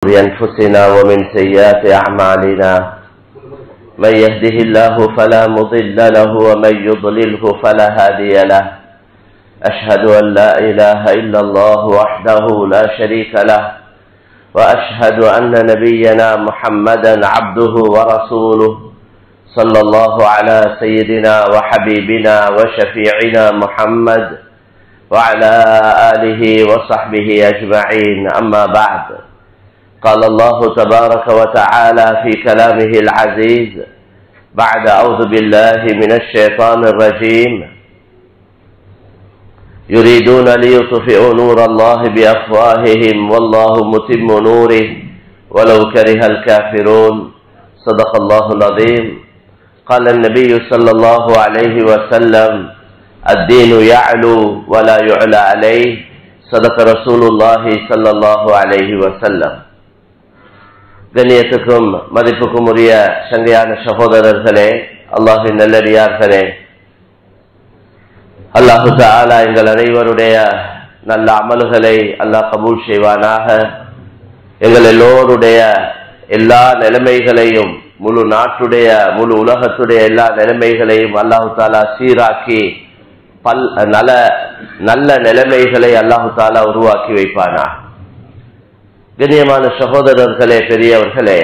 بأنفسنا ومن سيئات أعمالنا من يهده الله فلا مضل له ومن يضلله فلا هادي له أشهد أن لا إله إلا الله وحده لا شريك له وأشهد أن نبينا محمدا عبده ورسوله صلى الله على سيدنا وحبيبنا وشفيعنا محمد وعلى آله وصحبه أجمعين أما بعد قال الله تبارك وتعالى في كلامه العزيز بعد أعوذ بالله من الشيطان الرجيم يريدون ليطفئوا نور الله بأفواههم والله متم نوره ولو كره الكافرون صدق الله العظيم قال النبي صلى الله عليه وسلم الدين يعلو ولا يعلى عليه صدق رسول الله صلى الله عليه وسلم கண்ணியத்துக்கும் மதிப்புக்கும் உரிய சங்கையான சகோதரர்களே, அல்லாஹின் நல்லடியார்களே, அல்லாஹு தஆலா எங்கள் அனைவருடைய நல்ல அமல்களை அல்லாஹ் கபூல் செய்வானாக. எங்கள் எல்லோருடைய எல்லா நிலைமைகளையும், முழு நாட்டுடைய முழு உலகத்துடைய எல்லா நிலைமைகளையும் அல்லாஹு தஆலா சீராக்கி நல்ல நிலைமைகளை அல்லாஹு தஆலா உருவாக்கி வைப்பானா. கண்ணியமான சகோதரர்களே, பெரியவர்களே,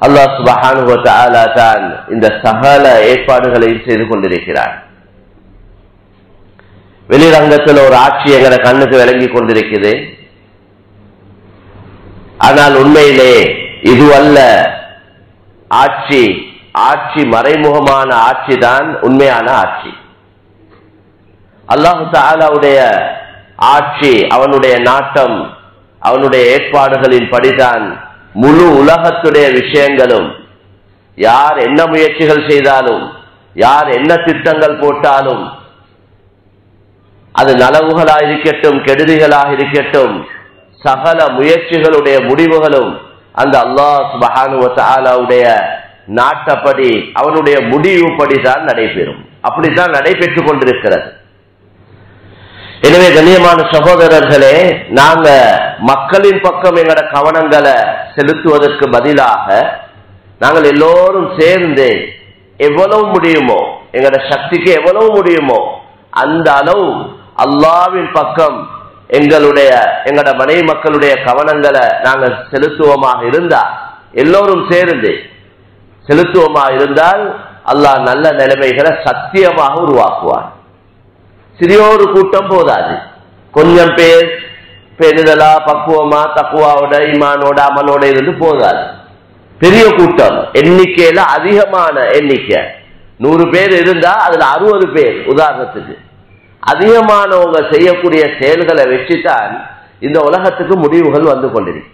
அல்லாஹ் சுப்ஹானஹு வ தஆலா தான் இந்த சகல ஏற்பாடுகளையும் செய்து கொண்டிருக்கிறார். வெளிரங்கத்தில் ஒரு ஆட்சி எங்களை கண்ணுக்கு விளங்கி கொண்டிருக்கிறது. ஆனால் உண்மையிலே இதுவல்ல ஆட்சி. ஆட்சி மறைமுகமான ஆட்சி தான் உண்மையான ஆட்சி. அல்லாஹு தஆலாவுடைய ஆட்சி, அவனுடைய நாட்டம், அவனுடைய ஏற்பாடுகளின் படிதான் முழு உலகத்துடைய விஷயங்களும். யார் என்ன முயற்சிகள் செய்தாலும், யார் என்ன திட்டங்கள் போட்டாலும், அது நலவுகளாக இருக்கட்டும் கெடுதிகளாக இருக்கட்டும், சகல முயற்சிகளுடைய முடிவுகளும் அந்த அல்லாஹ் சுப்ஹானஹு வ தஆலாவுடைய நாட்டப்படி, அவனுடைய முடிவுப்படி தான் நடைபெறும். அப்படித்தான் நடைபெற்றுக் கொண்டிருக்கிறது. எனவே கண்ணியமான சகோதரர்களே, நாங்க மக்களின் பக்கம் எங்களோட கவனங்களை செலுத்துவதற்கு பதிலாக நாங்கள் எல்லோரும் சேர்ந்து எவ்வளவு முடியுமோ, எங்களோட சக்திக்கு எவ்வளவு முடியுமோ அந்த அளவு அல்லாஹ்வின் பக்கம் எங்களோட மனைவி மக்களுடைய கவனங்களை நாங்கள் செலுத்துவோமாக இருந்தால், எல்லோரும் சேர்ந்து செலுத்துவோமாக இருந்தால் அல்லாஹ் நல்ல நிலைமைகளை சத்தியமாக உருவாக்குவார். சிறியோரு கூட்டம் போதாது. கொஞ்சம் பேர் பெரிதலா பக்குவமா தக்குவாவோட ஈமானோட அமலோட இருந்து போதாது. பெரிய கூட்டம், எண்ணிக்கையில அதிகமான எண்ணிக்கை, 100 பேர் இருந்தா அதுல 60 பேர் உதாரணத்துக்கு அதிகமானவங்க செய்யக்கூடிய செயல்களை வச்சுதான் இந்த உலகத்துக்கு முடிவுகள் வந்து கொண்டிருக்கு.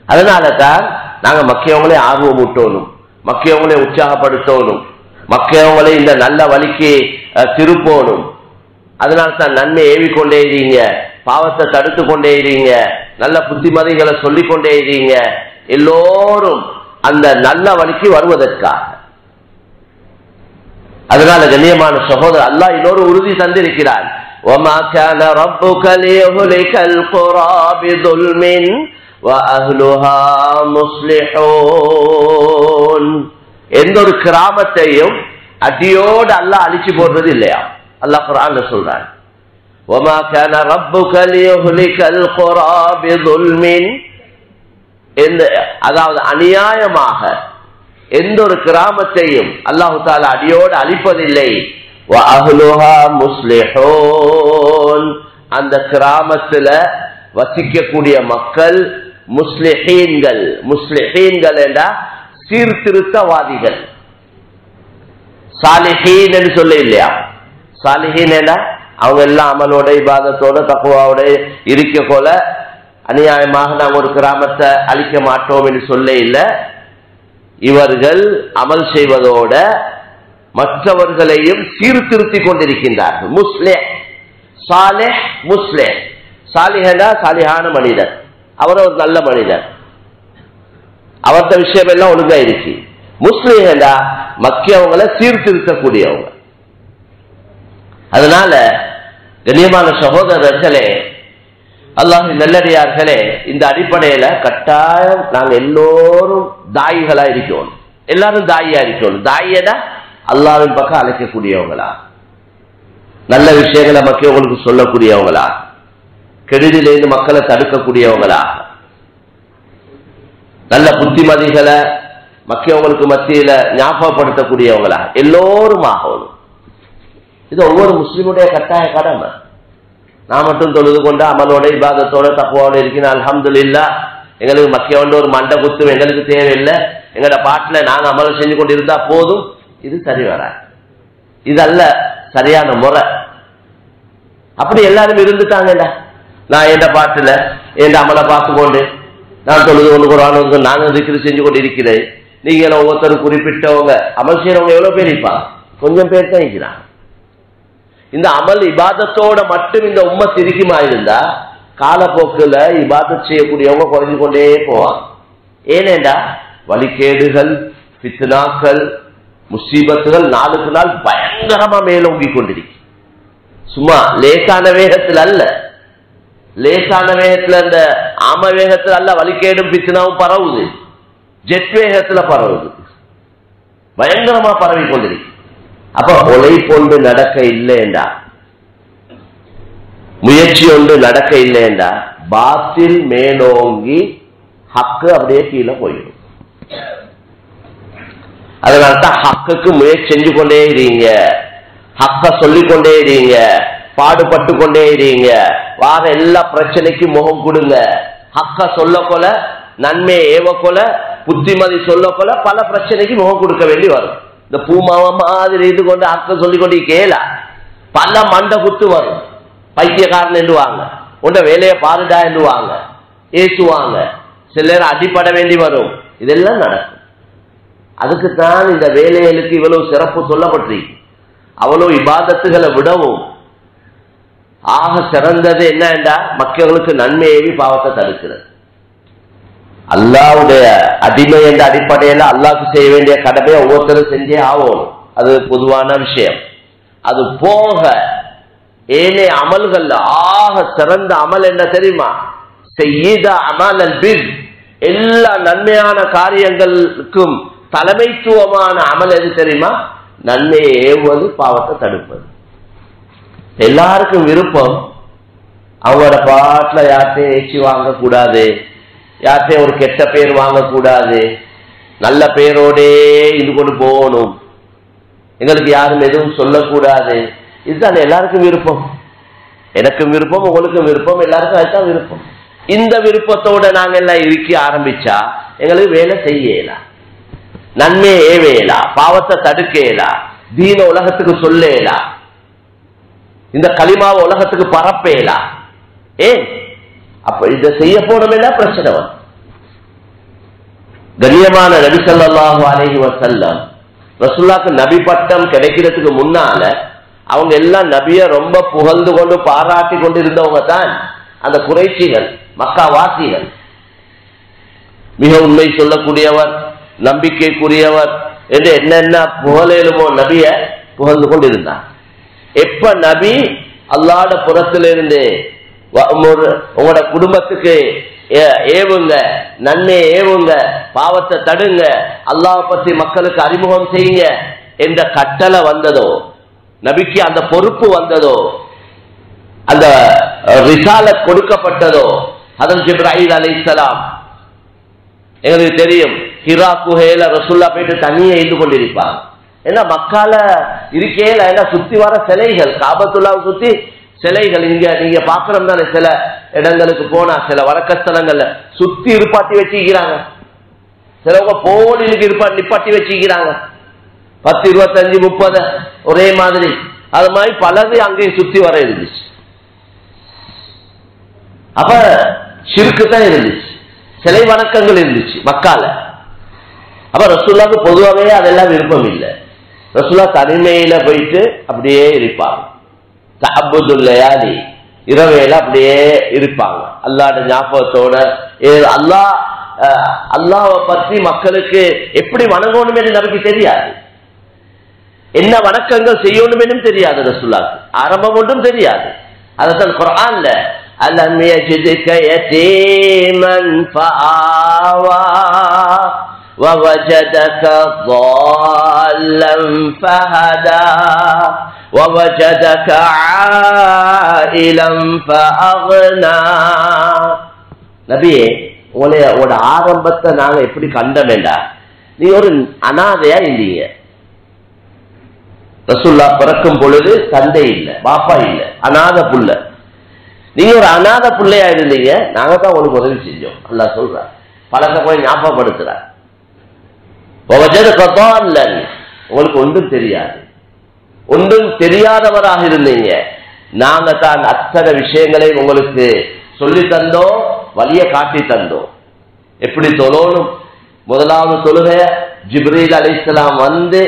அதனால தான் நாங்க மக்கியவங்களே ஆர்வம் ஊட்டணும், மக்கியவங்களே உற்சாகப்படுத்தணும், மக்கியவங்களை இந்த நல்ல வழிக்கு திருப்போணும். அதனால தான் நன்மை ஏவிக்கொண்டே இருங்க, பாவத்தை தடுத்து கொண்டே இருங்க, நல்ல புத்திமதிகளை சொல்லிக் கொண்டே இருங்க, எல்லோரும் அந்த நல்ல வழிக்கு வருவதற்காக. அதனால கண்ணியமான சகோதரர், அல்லாஹ் இன்னொரு உறுதி தந்திருக்கிறான். وَمَا كَانَ رَبُّكَ لِيُهْلِكَ الْقُرَى بِظُلْمٍ وَأَهْلُهَا مُصْلِحُونَ. எந்த ஒரு கிராமத்தையும் அடியோடு அல்லாஹ் அழிச்சு போடுறது இல்லையா. அல்லாஹ் குர்ஆன்ல சொல்றான், وَمَا كَانَ رَبُّكَ لِيُهْلِكَ الْقُرَى بِظُلْمٍ. அதாவது அநியாயமாக எந்த ஒரு கிராமத்தையும் அல்லாஹ் தஆலா அடியோடு அழிப்பதில்லை. وَأَهْلُهَا مُصْلِحُونَ. அந்த கிராமத்துல வசிக்கக்கூடிய மக்கள் முஸ்லிஹீன்கள். முஸ்லிஹீன்கள் என்றா சீர்திருத்தவாதிகள். சாலிஹீன் என்று சொல்ல இல்லையா. சாலிஹீன் என்ன, அவங்க எல்லாம் அமலோட இபாதத்தோட தக்வாவோட இருக்க போல அநியாயமாக நாங்கள் ஒரு கிராமத்தை அழிக்க மாட்டோம் என்று சொல்ல இல்லை. இவர்கள் அமல் செய்வதோட மற்றவர்களையும் சீர்திருத்தி கொண்டிருக்கின்றார்கள். முஸ்லிஹ், சாலிஹ், முஸ்லிஹ். சாலிஹனா சாலிஹான மனிதர், அவர் ஒரு நல்ல மனிதர், அவர்த விஷயம் எல்லாம் ஒழுங்கா இருக்கு. முஸ்லிஹா மக்கியவங்களை சீர்திருத்தக்கூடியவங்க. அதனால கண்ணியமான சகோதரர்களே, அல்லாஹ்வின் நல்லடியார்களே, இந்த அடிப்படையில கட்டாயம் நாங்க எல்லோரும் தாயிகளா இருக்கணும். எல்லாரும் தாயியா இருக்கணும். தாயியனா அல்லாஹ்வின் பக்கம் அழைக்கக்கூடியவங்களா, நல்ல விஷயங்களை மக்களுக்கு சொல்லக்கூடியவங்களா, கெடுதியிலிருந்து மக்களை தடுக்கக்கூடியவங்களா, நல்ல புத்திமதிகளை மக்களுக்கு மத்தியில ஞாபகப்படுத்தக்கூடியவங்களா எல்லோரும் ஆகணும். இது ஒவ்வொரு முஸ்லிமுடைய கட்டாய கடமை. நான் மட்டும் தொழுது கொண்டு அமலோட இபாதத்தோட தக்குவோட இருக்கிறேன், அல்ஹம்துலில்லாஹ், எங்களுக்கு மக்கள் ஒரு மண்டை குத்தும் எங்களுக்கு தேவையில்லை, எங்களோட பாட்டுல நாங்க அமல் செஞ்சு கொண்டு இருந்தா போதும், இது சரி வராது. இதல்ல சரியான முறை. அப்படி எல்லாரும் இருந்துட்டாங்கல்ல, நான் எந்த பாட்டுல எந்த அமலை பார்த்து கொண்டு நான் தொழுது கொண்டு குர்ஆன் நானும் திக்ர் செஞ்சு கொண்டு இருக்கிறேன். நீங்க ஒவ்வொருத்தரும் குறிப்பிட்டவங்க அமல் செய்யறவங்க எவ்வளவு பேர் இருப்பாங்க? கொஞ்சம் பேர் தான் இருக்கிறாங்க. இந்த அமல் இபாதத்தோட மட்டும் இந்த உம்மத் இருக்குமா இருந்தா காலப்போக்குல இபாதத் செய்யக்கூடியவங்க குறைஞ்சு கொண்டே போவாங்க. ஏனேண்டா வழிகேடுகள், ஃபித்னாக்கள், முசீபத்துகள் நாளுக்கு நாள் பயங்கரமா மேலோங்கி கொண்டிருக்கு. சும்மா லேசான வேகத்தில் அல்ல, லேசான வேகத்துல இந்த ஆம வேகத்துல அல்ல, வழிகேடும் பித்னாவும் பரவுது, ஜெட் வேகத்துல பரவுது, பயங்கரமா பரவி கொண்டிருக்கு. அப்ப ஒலை கொண்டு நடக்க இல்லைண்டா, முயற்சி ஒன்று நடக்க இல்லைண்டா பாத்தில் மேலோங்கி ஹக்கு அப்படியே கீழே போயிடும். அதனால்தான் ஹக்குக்கு முயற்சி செஞ்சு கொண்டே இருங்க, ஹக்க சொல்லிக்கொண்டே இருங்க, பாடுபட்டு கொண்டே இருங்க. வார எல்லா பிரச்சனைக்கும் முகம் கொடுங்க. ஹக்க சொல்ல கொல, நன்மையை ஏவ கொல, புத்திமதி சொல்ல கொல பல பிரச்சனைக்கு முகம் கொடுக்க வேண்டி வரும். இந்த பூமாவ மாதிரி இது கொண்டு ஹக்க சொல்லிக்கொண்டே கேள பல மண்ட குத்து வரும். பைத்தியக்காரன் என்றுவாங்க, உண்ட வேலையை பாருடா என்றுவாங்க, ஏசுவாங்க, சில நேரம் அடிப்பட வேண்டி வரும். இதெல்லாம் நடக்கும். அதுக்குத்தான் இந்த வேலைகளுக்கு இவ்வளவு சிறப்பு சொல்லப்பட்டிருக்கு. அவ்வளவு இபாதத்துகளை விடவும் ஆக சிறந்தது என்னண்டா மக்களுக்கு நன்மையை பாவத்தை தடுக்கிறது. அல்லாஹ்வுடைய அடிமை என்ற அடிப்படையில அல்லாஹ்க்கு செய்ய வேண்டிய கடமையை ஒவ்வொருத்தரும் செஞ்சே ஆகணும். அது பொதுவான விஷயம். அது போக ஏனே அமல்கள் ஆக சிறந்த அமல் என்ன தெரியுமா? சய்யிதா அமலல் பிர், எல்லா நன்மையான காரியங்களுக்கும் தலைமைத்துவமான அமல் எது தெரியுமா? நன்மையை ஏவுவது, பாவத்தை தடுப்பது. எல்லாருக்கும் விருப்பம் அவங்களோட பாட்டுல யார்கிட்டையும் ஏச்சி வாங்கக்கூடாது, யார்கிட்டையும் ஒரு கெட்ட பேர் வாங்கக்கூடாது, நல்ல பேரோடே இது கொண்டு போகணும், எங்களுக்கு யாரும் எதுவும் சொல்லக்கூடாது. இதுதான் எல்லாருக்கும் விருப்பம். எனக்கும் விருப்பம், உங்களுக்கும் விருப்பம், எல்லாருக்கும் அதுதான் விருப்பம். இந்த விருப்பத்தோட நாங்க எல்லாம் இருக்க ஆரம்பிச்சா எங்களுக்கு வேலை செய்யலாம், நன்மையை ஏவேலாம், பாவத்தை தடுக்கலாம், தீன உலகத்துக்கு சொல்லலாம், இந்த களிமாவை உலகத்துக்கு பரப்பேலாம். ஏன் அப்ப இதை செய்ய போனோம்னா பிரச்சனை வரும். கண்ணியமான நபி ஸல்லல்லாஹு அலைஹி வஸல்லம் ரசூலுல்லாஹ்க்கு நபி பட்டம் கிடைக்கிறதுக்கு முன்னால அவங்க எல்லாம் நபியை ரொம்ப புகழ்ந்து கொண்டு பாராட்டி கொண்டு இருந்தவங்க தான் அந்த குறைஷிகள், மக்கா வாசிகள். மிக உண்மை சொல்லக்கூடியவர், நம்பிக்கைக்குரியவர் என்று என்னென்ன புகழேலுமோ நபிய புகழ்ந்து கொண்டு இருந்தார். எப்ப நபி அல்லாஹ்வுடைய புறத்திலிருந்து உங்களோட குடும்பத்துக்கு ஏவுங்க, நன்மையை ஏவுங்க, பாவத்தை தடுங்க, அல்லாஹ் பத்தி மக்களுக்கு அறிமுகம் செய்யுங்க என்ற கட்டளை வந்ததோ, நபிக்கு அந்த பொறுப்பு வந்ததோ, அந்த ரிசாலத் கொடுக்கப்பட்டதோ, ஹதரத் ஜிப்ராயில் அலைஹிஸ்ஸலாம் எங்களுக்கு தெரியும் ஹிரா குஹையில ரசூலுல்லாஹ் போயிட்டு தண்ணியை இருந்து கொண்டிருப்பாங்க. ஏன்னா மக்கால இருக்கையில எல்லாம் சுத்தி வர சிலைகள், காபத்துல்லாவை சுத்தி சிலைகள். இங்க நீங்க பாக்குறோம் தானே, சில இடங்களுக்கு போனா சில வழக்கஸ்தலங்கள்ல சுத்தி இருப்பாட்டி வச்சுக்கிறாங்க, சிலவங்க போலிலுக்கு நிப்பாட்டி வச்சுக்கிறாங்க, 10, 25, 30 ஒரே மாதிரி. அது மாதிரி பலது அங்கே சுத்தி வர இருந்துச்சு. அப்ப ஷிர்க் தான் இருந்துச்சு, சிலை வணக்கங்கள் இருந்துச்சு மக்கால. அப்ப ரசூலுல்லாஹ்க்கு பொதுவாகவே அதெல்லாம் விருப்பம் இல்லை. ரசூலுல்லாஹ் தனிமையில போயிட்டு அப்படியே இருப்பாங்க. தஅப்புதுல் லயாலி, இரவேல அப்படியே இருப்பாங்க அல்லாஹ்வுடைய ஞாபகத்தோட. அல்லாஹ்வை பற்றி மக்களுக்கு எப்படி வணங்கணும் என்று நமக்கு தெரியாது, என்ன வணக்கங்கள் செய்யணும் என்றும் தெரியாது, ரசூலுல்லாஹ்க்கு ஆரம்பம் ஒன்றும் தெரியாது. அதான் குர்ஆன்ல அலம் யஜிதுக யதீமன் ஃபஆவா ووجدك ضالا فهدى ووجدك عائلا فأغنى. நபியே, உங்களோட ஆரம்பத்தை நாங்க எப்படி கண்டோம்டா, நீ ஒரு அனாதையா இருந்தீங்க. ரசூலுல்லா பிறக்கும் பொழுது தந்தை இல்ல, பாப்பா இல்ல, அனாத புள்ள. நீங்க ஒரு அனாத புள்ளையா இருந்தீங்க, நாங்க தான் உங்களுக்கு உதவி செஞ்சோம். அல்லாஹ் சொல்றார், பழக்க போய் ஞாபகப்படுத்துறார். உங்களுக்கு ஒன்றும் தெரியாது, ஒன்றும் தெரியாதவராக இருந்தீங்க. நாங்க தான் அத்தனை விஷயங்களை உங்களுக்கு சொல்லி தந்தோம், வழிய காட்டி தந்தோம். எப்படி தொழணும், முதலாவது தொழுகைய ஜிப்ரீல் அலைஹிஸ்ஸலாம் வந்து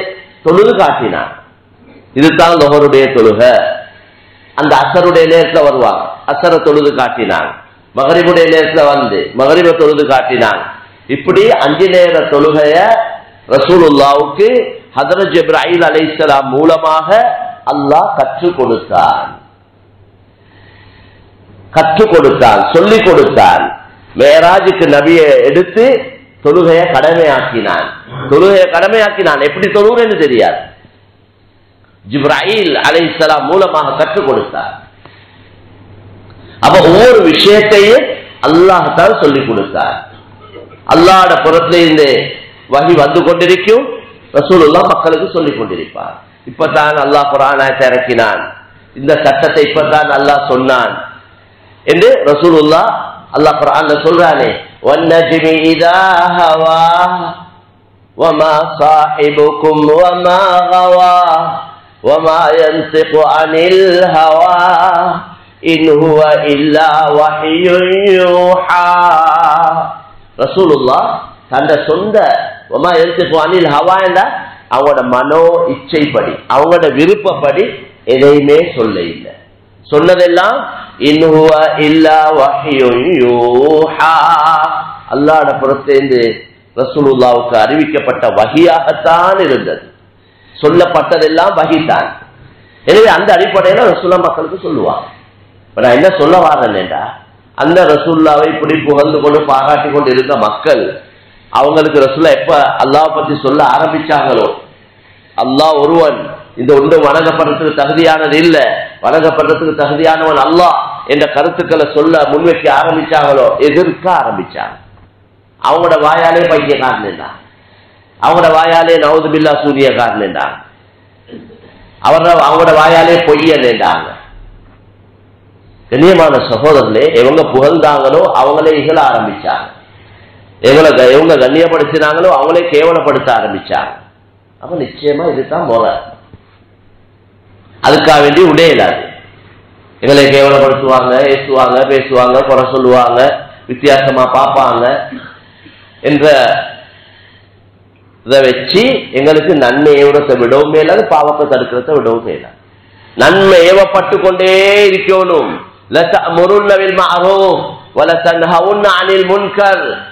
தொழுது காட்டினார். இதுதான் லுஹருடைய தொழுகை. அந்த அசருடைய நேரத்தில் வருவாங்க, அசர தொழுது காட்டினாங்க. மகரிபுடைய நேரத்தில் வந்து மகரிப தொழுது காட்டினாங்க. இப்படி 5 நேர தொழுகைய ரசூலுல்லாவுக்கு ஹஜ்ரத் ஜிப்ரீல் அலைஹிஸ்ஸலாம் மூலமாக அல்லாஹ் கற்றுக் கொடுத்தான், சொல்லிக் கொடுத்தான். மேராஜுக்கு நபியை எடுத்து தொழுகையை கடமையாக்கினான். எப்படி தொழுகிறேன்னு தெரியாது, ஜிப்ரீல் அலைஹிஸ்ஸலாம் மூலமாக கற்றுக் கொடுத்தார். அப்ப ஒவ்வொரு விஷயத்தையும் அல்லாஹ் தான் சொல்லிக் கொடுத்தார். அல்லாஹ்ட புறத்திலிருந்து வஹி வந்து கொண்டிருக்கும், ரசூலுல்லாஹ் மக்களுக்கு சொல்லிக் கொண்டிருப்பார். இப்பதான் அல்லாஹ் குர்ஆனை இறக்கினான், இந்த சட்டத்தை இப்பதான் அல்லாஹ் சொன்னான் என்று ரசூலுல்லாஹ் அல்லாஹ் குர்ஆன்ல சொல்றானே, வன்னஜ்மி இதா ஹவா வமா ஸாஹிபுக்கும் வமா கவா வமா யன்திகு அனில் ஹவா இன் ஹுவ இல்லா வஹ்யுன் யூஹா. ரசூலுல்லாஹ் தந்த சொந்த வமா யன்திகு அனில் ஹவா என்ற அவங்களோட மனோ இச்சைப்படி, அவங்களோட விருப்பப்படி எதையுமே சொல்ல இல்லை. சொன்னதெல்லாம் இன் ஹுவ இல்லா வஹ்யுன் யூஹா, அல்லாஹ்வுடைய புறத்திலிருந்து ரசூலுல்லாஹ்வுக்கு அறிவிக்கப்பட்ட வஹியாகத்தான் இருந்தது. சொல்லப்பட்டதெல்லாம் வஹிதான். எனவே அந்த அடிப்படையில் ரசூலுல்லாஹ் மக்களுக்கு சொல்லுவாங்க. இப்ப நான் என்ன சொல்ல வாரேன்டா, அந்த ரசூலுல்லாஹ்வை இப்படி புகழ்ந்து கொண்டு பாராட்டி கொண்டு இருந்த மக்கள், அவங்களுக்கு ரசூலுல்லாஹ் எப்ப அல்லாஹ் பத்தி சொல்ல ஆரம்பிச்சாங்களோ, அல்லாஹ் ஒருவன், இந்த ஒன்று வணங்கப்படுறதுக்கு தகுதியானது இல்ல, வணங்கப்படுறதுக்கு தகுதியானவன் அல்லாஹ் என்ற கருத்துக்களை சொல்ல முன்வைக்க ஆரம்பிச்சாங்களோ, எதிர்க்க ஆரம்பிச்சாங்க. அவங்களோட வாயாலே பைத்தியக்காரன்டா, அவங்களோட வாயாலே நவுது பில்லா சூரியக்காரன்டா, அவங்களோட வாயாலே பொய்யன்டாங்க. கண்ணியமான சகோதரர்களே, இவங்க புகழ்ந்தாங்களோ அவங்களே இகழ ஆரம்பிச்சாங்க, இவங்க கண்ணியப்படுத்தினாங்களோ அவங்களே கேவலப்படுத்த ஆரம்பிச்சாங்க. அப்ப நிச்சயமா இதுதான் முறை. அதுக்காக வேண்டி உடையலாது. எங்களை கேவலப்படுத்துவாங்க, ஏசுவாங்க, பேசுவாங்க, குறை சொல்லுவாங்க, வித்தியாசமா பார்ப்பாங்க என்ற இதை வச்சு எங்களுக்கு நன்மை ஏவத்தை விடவும் மேலாது, பாவத்தை தடுக்கிறத விடவும் மேலாது. நன்மை ஏவப்பட்டு கொண்டே இருக்கணும்.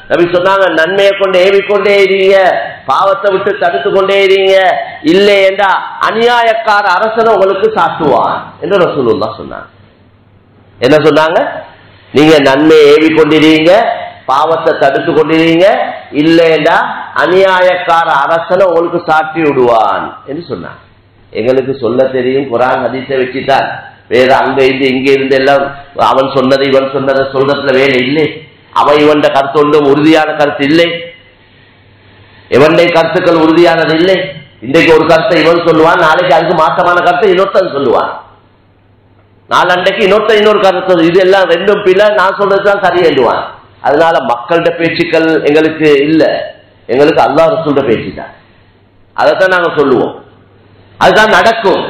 நபி சொன்னாங்க, நன்மையை கொண்டு ஏவிக்கொண்டே இருங்க, பாவத்தை விட்டு தடுத்து கொண்டே இருங்க, இல்லை என்றா அநியாயக்கார அரசனை உங்களுக்கு சாட்டுவான் என்று ரசூலுல்லாஹ் சொன்னாங்க. என்ன சொன்னாங்க? நீங்க நன்மையை ஏவிக்கொண்டிருங்க, பாவத்தை தடுத்து கொண்டிருங்க, இல்லைண்டா அநியாயக்கார அரசனை உங்களுக்கு சாட்டி விடுவான் என்று சொன்னாங்க. எங்களுக்கு சொல்ல தெரியும், குர்ஆன் ஹதீஸை வச்சுட்டான், வேற அங்க இருந்து இங்க இருந்து எல்லாம் அவன் சொன்னதை இவன் சொன்னதை சொல்றதுல வேலை இல்லை. அவன் இவன் கருத்து ஒன்றும் உறுதியான கருத்து இல்லை, இவனுடைய கருத்துக்கள் உறுதியானது இல்லை. இன்றைக்கு ஒரு கருத்தை இவன் சொல்லுவான், நாளைக்கு அதுக்கு மாற்றமான கருத்தை இன்னொருத்தன் சொல்லுவான், நாளண்டைக்கு இன்னொரு கருத்து. இது எல்லாம் ரெண்டும் பிள்ளை, நான் சொல்றதுதான் சரி எழுதுவான். அதனால மக்கள்கிட்ட பேச்சுக்கள் எங்களுக்கு இல்ல, எங்களுக்கு அல்லாஹ் ரசூலுடைய பேச்சு தான். அதைத்தான் நாங்க சொல்லுவோம், அதுதான் நடக்கும்.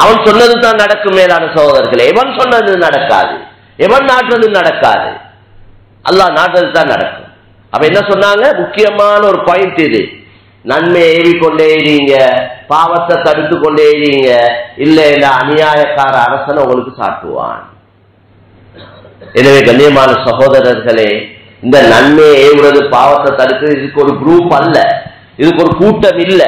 அவன் சொன்னது தான் நடக்கும். மேலான சகோதரர்களே, எவன் சொன்னது நடக்காது, எவன் நாட்டுறது நடக்காது, அல்லாஹ் நாட்டுறது தான் நடக்கும். அப்ப என்ன சொன்னாங்க? முக்கியமான ஒரு பாயிண்ட் இது, நன்மை ஏறிக்கொண்டே இருங்க, பாவத்தை தடுத்து கொண்டே இருங்க, இல்ல இல்ல அநியாயக்கார அரசனை உங்களுக்கு சாட்டுவான். எனவே கண்ணியமான சகோதரர்களே, இந்த நன்மையை ஏவுறது, பாவத்தை தடுக்கிறது, இதுக்கு ஒரு குரூப் அல்ல, இதுக்கு ஒரு கூட்டம் இல்ல.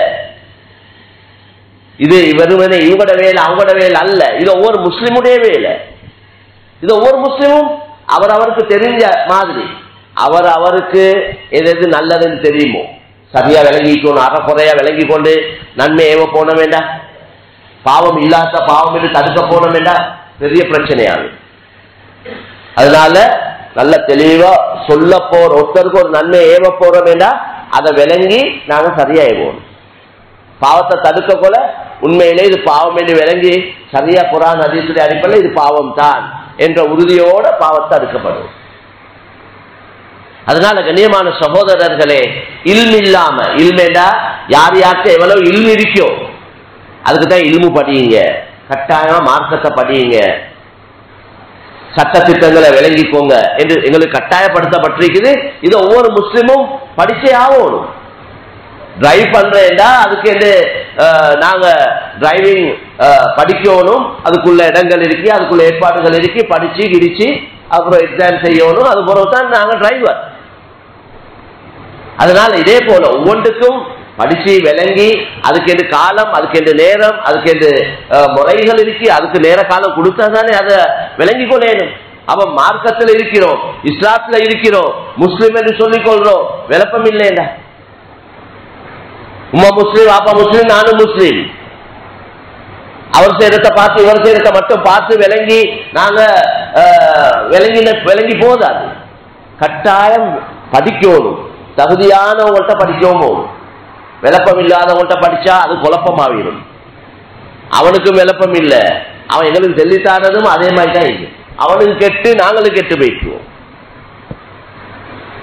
இது வெறுமனே இவங்களோட வேலை அவங்களோட வேலை அல்ல, இது ஒவ்வொரு முஸ்லிமுடைய வேலை. இது ஒவ்வொரு முஸ்லிமும் அவருக்கு தெரிஞ்ச மாதிரி அவருக்கு எது நல்லதுன்னு தெரியுமோ சரியா விளங்கிக்கணும், அறக்குறையா விளங்கி கொண்டு நன்மை ஏவ போன வேண்டாம், பாவம் இல்லாத பாவம் என்று தடுக்க போன வேண்டாம், பெரிய பிரச்சனையாது. அதனால நல்ல தெளிவா சொல்ல போற ஒருத்தருக்கு ஒரு நன்மை ஏவ போற வேண்டாம், அதை விளங்கி நாங்க சரியா ஏவோம். பாவத்தை தடுக்க போல உண்மையிலே இது பாவம் என்று விளங்கி சரியா குர்ஆன் ஹதீஸுடைய அடிப்படையில் இது பாவம் தான் என்ற உறுதியோட பாவத்தை தடுக்கப்படும். அதனால கண்ணியமான சகோதரர்களே, இல்மு இல்லாம, இல்மேண்டா யார் யாருக்கு எவ்வளவு இல்மு இருக்கோ அதுக்குதான் இல்மு படியுங்க, கட்டாயமா மார்க்கத்தை படியுங்க, சட்ட திட்டங்களை விளங்கிக்கோங்க என்று எங்களுக்கு கட்டாயப்படுத்தப்பட்டிருக்குது. இது ஒவ்வொரு முஸ்லிமும் படிச்சே ஆகணும். டிரைவ் பண்றேன்டா அதுக்கு நாங்க டிரைவிங் படிக்கணும், அதுக்குள்ள இடங்கள் இருக்கு, அதுக்குள்ள ஏற்பாடுகள் இருக்கு, படிச்சு கிடிச்சு அப்புறம் எக்ஸாம் செய்யணும், அது பிறகுதான் நாங்க டிரைவர். அதனால இதே போல ஒவ்வொன்றுக்கும் படிச்சு விளங்கி அதுக்கு காலம், அதுக்கு நேரம், அதுக்கு முறைகள் இருக்கு, அதுக்கு நேர காலம் கொடுத்தா தானே அதை விளங்கி கொள்ளணும். அவன் மார்க்கத்தில் இருக்கிறோம், இஸ்லாத்துல இருக்கிறோம், முஸ்லிம் என்று சொல்லிக் கொள்றோம், விளப்பம் இல்லையா? உமா முஸ்லீம், அப்பா முஸ்லீம், நானும் முஸ்லீம், அவர் செய்யறத பார்த்து இவர் செய்யறத மட்டும் பார்த்து விளங்கி நாங்க விளங்கி போதாது. கட்டாயம் படிக்கணும், தகுதியானவங்கள்ட்ட படிக்கவும். விளப்பம் இல்லாதவங்கள்ட்ட படிச்சா அது குழப்பமாவிடும். அவனுக்கும் விளப்பம் இல்லை, அவன் எங்களுக்கு தெளித்தானதும் அதே மாதிரி தான் இருக்கு. அவனுக்கு கெட்டு நாங்களும் கெட்டு போயிடுவோம்.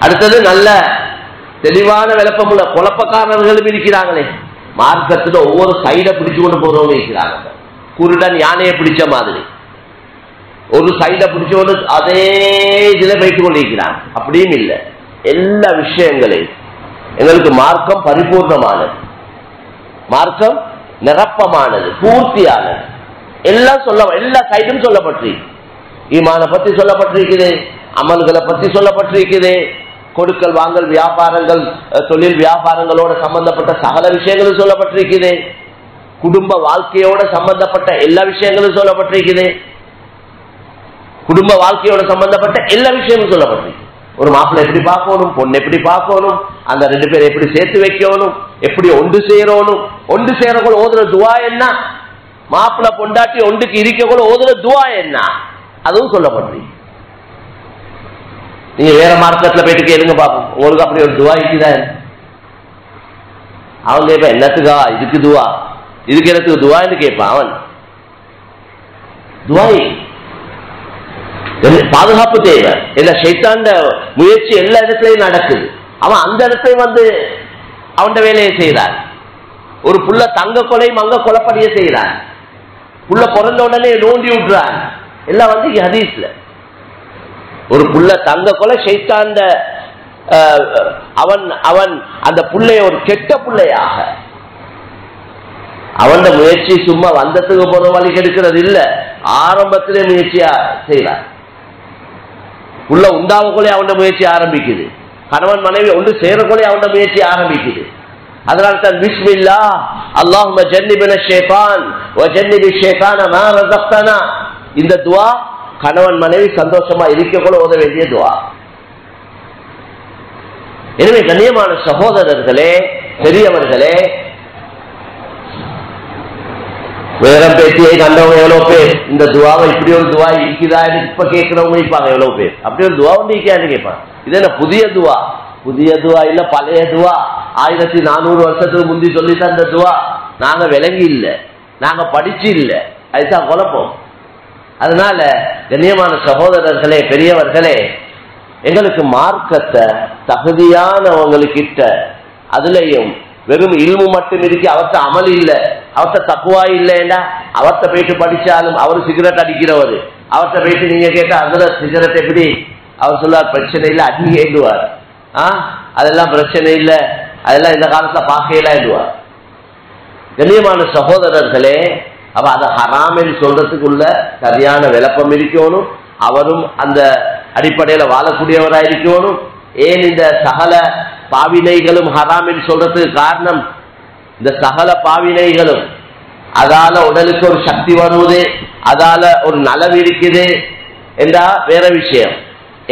அடுத்தது நல்ல தெளிவான விளப்பம் உள்ள குழப்பக்காரர்களும் இருக்கிறாங்களே, மார்க்கத்துல ஒவ்வொரு சைடை பிடிச்சு கொண்டு போறவங்க இருக்கிறாங்க. குருடன் யானையை பிடிச்ச மாதிரி ஒரு சைடை பிடிச்சு கொண்டு அதே இதுல போயிட்டு கொண்டு இருக்கிறாங்க. அப்படியும் இல்லை, எல்லா விஷயங்களையும் எங்களுக்கு மார்க்கம் பரிபூர்ணமானது, மார்க்கம் நிரப்பமானது, பூர்த்தியானது. எல்லாம் எல்லா சைடும் சொல்லப்பட்டிருக்கு. ஈமான பத்தி சொல்லப்பட்டிருக்குது, அமல்களை பத்தி சொல்லப்பட்டிருக்குது, கொடுக்கல் வாங்கல் வியாபாரங்கள், தொழில் வியாபாரங்களோட சம்பந்தப்பட்ட சகல விஷயங்களும் சொல்லப்பட்டிருக்குது, குடும்ப வாழ்க்கையோட சம்பந்தப்பட்ட எல்லா விஷயங்களும் சொல்லப்பட்டிருக்குது, குடும்ப வாழ்க்கையோட சம்பந்தப்பட்ட எல்லா விஷயங்களும் சொல்லப்பட்டிருக்கு. ஒரு மாப்பிள்ளை எப்படி பார்க்கணும், பொண்ணு எப்படி பார்க்கணும், அந்த ரெண்டு பேரை எப்படி சேர்த்து வைக்கணும், எப்படி ஒன்று சேரணும், ஒன்று சேரக்குள்ள ஓதுற துவா என்ன, மாப்பிள்ளை பொண்டாட்டி ஒன்றுக்கு இருக்கக்குள்ள ஓதுற துவா என்ன, அதுவும் சொல்லப்பட்டிருக்கு. நீங்க வேற மார்க்கெட்ல போயிட்டு கேளுங்க பாப்போம், உங்களுக்கு அப்படி ஒரு துவா இருக்குதா? அவன் கேட்பான், என்னத்துக்கா இதுக்கு துவா, இதுக்கு எனக்கு துவான்னு கேட்பான். அவன் துவாய் பாதுகாப்பு தேவை. இல்ல ஷைத்தாண்ட முயற்சி எல்லா இடத்துலயும் நடக்குது. அவன் அந்த இடத்துல அவன் வேலையை செய்யறான். ஒரு புள்ள தங்க கொலை மங்க கொலைப்படிய செய்யறான், புள்ள பிறந்த உடனே நோண்டி விட்டுறான். எல்லாம் ஹதீஸ்ல ஒரு புள்ள தங்க கொலை ஷைத்தாண்ட அவன் அந்த புள்ளைய ஒரு கெட்ட புள்ளையாக, அவன் முயற்சி சும்மா வந்ததுக்கு போற வழி கெடுக்கிறது இல்ல, ஆரம்பத்திலே முயற்சியா செய்யறான். உள்ள உண்டாவக்குள்ளே அவன் முயற்சி ஆரம்பிக்குது, கணவன் மனைவி ஒன்று சேரக்குள்ளே அவன் முயற்சி ஆரம்பிக்குது. அதனால தான் பிஸ்மில்லாஹ் அல்லாஹும்ம ஜன்னிபின ஷைத்தான் வ ஜன்னிபி ஷைத்தான மா ரஸக்தனா, இந்த துஆ கணவன் மனைவி சந்தோஷமா இருக்கக்குள்ள ஓத வேண்டிய துஆ. எனவே கண்ணியமான சகோதரர்களே, பெரியவர்களே, வேறம் பேட்டியை கண்டவங்க எவ்வளவு பேர் இந்த துவாவை இப்படி ஒரு துவா இருக்குதா இப்ப கேட்கிறவங்க இருப்பாங்க எவ்வளவு பேர். அப்படி ஒரு துவா ஒன்று இருக்கான்னு கேட்பாங்க. இது என்ன புதிய துவா? புதிய துவா இல்ல, பழைய துவா, 1400 வருஷத்துக்கு முந்தி சொல்லித்தான் இந்த துவா. நாங்க விளங்கி இல்லை, நாங்க படிச்சு இல்லை, அதுதான் குழப்பம். அதனால கண்ணியமான சகோதரர்களே, பெரியவர்களே, எங்களுக்கு மார்க்கத்தை தகுதியானவங்களுக்கிட்ட அதுலயும் வெறும் இல்மு மட்டும் இருக்கு, அவர்த்த அமல் இல்லை, அவர்த்த தக்குவா இல்லைன்னா அவர்த்த போயிட்டு படிச்சாலும் அவர் சிகரெட் அடிக்கிறவர், அவர்த்த போயிட்டு நீங்க கேட்டா அதுல சிகரெட் எப்படி, அவர் சொல்லுவார் பிரச்சனை இல்லை அடி ஏண்டுவார். அதெல்லாம் பிரச்சனை இல்லை, அதெல்லாம் இந்த காலத்துல பார்க்கலாம். கண்ணியமான சகோதரர்களே, அப்ப அதை ஹராமில் சொல்றதுக்குள்ள சரியான விளப்பம் இருக்கணும், அவரும் அந்த அடிப்படையில வாழக்கூடியவராக இருக்கணும். ஏன் இந்த சகல பாவினைகளும் ஹராமில் சொல்றதுக்கு காரணம், இந்த சகல பாவினைகளும் அதால உடலுக்கு ஒரு சக்தி வருவது, அதால ஒரு நலவு இருக்குது என்றா வேற விஷயம்.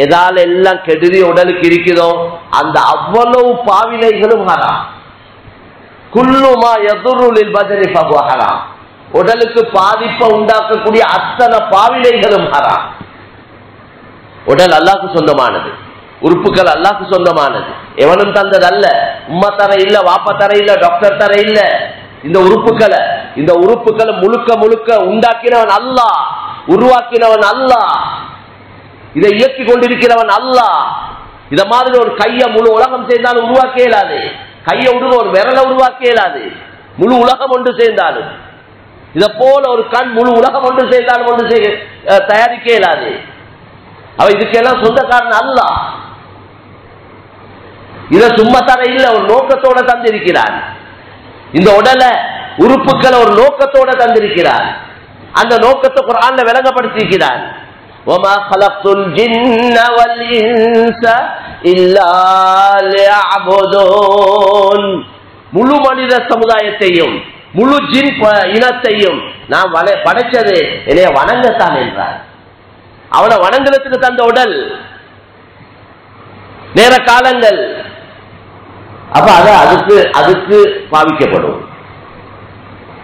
எதால எல்லாம் கெடுதி உடலுக்கு இருக்குதோ அந்த அவ்வளவு பாவினைகளும் ஹராம். குல்லுமா யதுருலில் பதரி ஃபஹுவ ஹராம். உடலுக்கு பாதிப்பை உண்டாக்கக்கூடிய அத்தனை பாவினைகளும் ஹராம். உடல் அல்லாஹ்வுக்கு சொந்தமானது, உறுப்புகள் அல்லாஹ்வுக்கு சொந்தமானது, எவனும் தந்தது அல்ல. உம்மா தர இல்ல, வாப்பா தர இல்ல, டாக்டர் தர இல்ல. இந்த உறுப்புகளை முழுக்க முழுக்க உண்டாக்கினவன் அல்லாஹ், உருவாக்கினவன் அல்லாஹ், இதை இயக்கி கொண்டிருக்கிறவன் அல்லாஹ். இத மாதிரி ஒரு கைய முழு உலகம் சேர்ந்தாலும் உருவாக்க இயலாது. கைய விடுங்க, ஒரு விரலை உருவாக்க இயலாது. முழு உலகம் ஒன்று சேர்ந்தாலும், இத போல ஒரு கண் முழு உலகம் ஒன்று சேர்ந்தாலும் ஒன்று தயாரிக்க இயலாது. அவ இதுக்கெல்லாம் சொந்தக்காரன் அல்லாஹ். இத சும்மா தர இல்ல, ஒரு நோக்கத்தோட தந்திருக்கிறான். இந்த உடலை உறுப்புகளை ஒரு நோக்கத்தோட தந்திருக்கிறான். அந்த நோக்கத்தை குர்ஆன்ல விளங்கப்படுத்தியிருக்கிறான். وَمَا خَلَقْتُ الْجِنَّ وَالْإِنسَ إِلَّا لِيَعْبُدُونَ. முழு மனித சமுதாயத்தையும் முழு ஜின் இனத்தையும் நான் படைச்சது என்னைய வணங்கத்தான் என்றார். அவனை வணங்குறதுக்கு தந்த உடல், நேர காலங்கள், அப்ப அதுக்கு பாவிக்கப்படும்.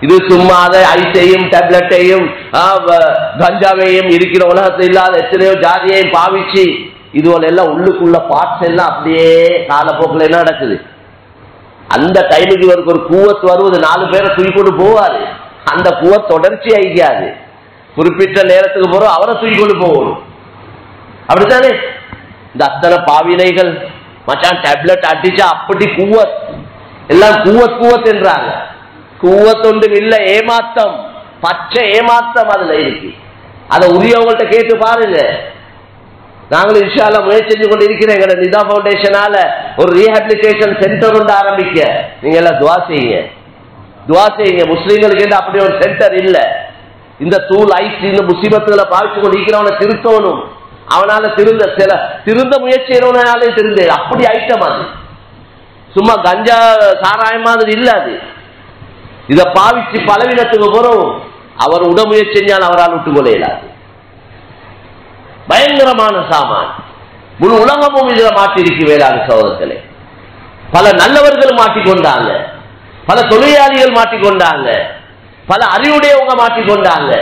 இது சும்மா ஐஸையும் டேப்லெட்டையும் கஞ்சாவையும் இருக்கிற உலகத்தில் இல்லாத எத்தனையோ ஜாதியையும் பாவிச்சு இதுவரை எல்லாம் உள்ளுக்குள்ள பார்ட்ஸ் எல்லாம் அப்படியே காலப்போக்கில் என்ன நடக்குது. அந்த டைமுக்கு இவருக்கு ஒரு கூவத்து வருவது, 4 பேரை தூக்கிக்கொண்டு போவாரு. அந்த கூவத் தொடர்ச்சி ஆகிக்காது. குறிப்பிட்ட நேரத்துக்கு போறோம், அவரை தூக்கிக்கொண்டு போகணும். அப்படித்தானே இந்த அத்தனை பாவினைகள். மச்சான் டேப்லெட் அடிச்சா அப்படி கூவத், எல்லாம் கூவத் என்றாங்க. கூவத் ஒன்றும் இல்ல, ஏமாத்தம், பச்சை ஏமாத்தம் அதுல இருக்கு. அதை உரியவங்கள்ட்ட கேட்டு பாருங்க. நாங்களும் இன்ஷா அல்லாஹ் முயற்சி செஞ்சு கொண்டு இருக்கிறேன். எங்க நிதா பவுண்டேஷனால ஒரு ரீஹபிலிட்டேஷன் சென்டர் ஒன்று ஆரம்பிக்க. நீங்க எல்லாம் துவா செய்யுங்க. முஸ்லீம்களுக்கு அப்படி ஒரு சென்டர் இல்ல. இந்த தூள் ஐஸ் இந்த முசீபத்துகளை பாவிச்சு கொண்டு இருக்கிறவனை திருத்தணும். அவனால திருந்த முயற்சி செய்யறவனாலே திருந்த அப்படி ஐட்டம் அது. சும்மா கஞ்சா சாராயம் மாதிரி இல்ல அது. இத பாவிச்சு பலவீனத்துக்கு போறோம். அவர் உடமுயற்சி செஞ்சால் அவரால் விட்டுக்கொள்ள இயலாது. பயங்கரமான சாமான். முழு உலகமும் இதுல மாட்டிருக்கு. வேளாண் சகோதரர்களே, பல நல்லவர்கள் மாட்டிக்கொண்டாங்க, பல தொழிலாளிகள் மாட்டிக்கொண்டாங்க, பல அறிவுடையவங்க மாட்டிக்கொண்டாங்க.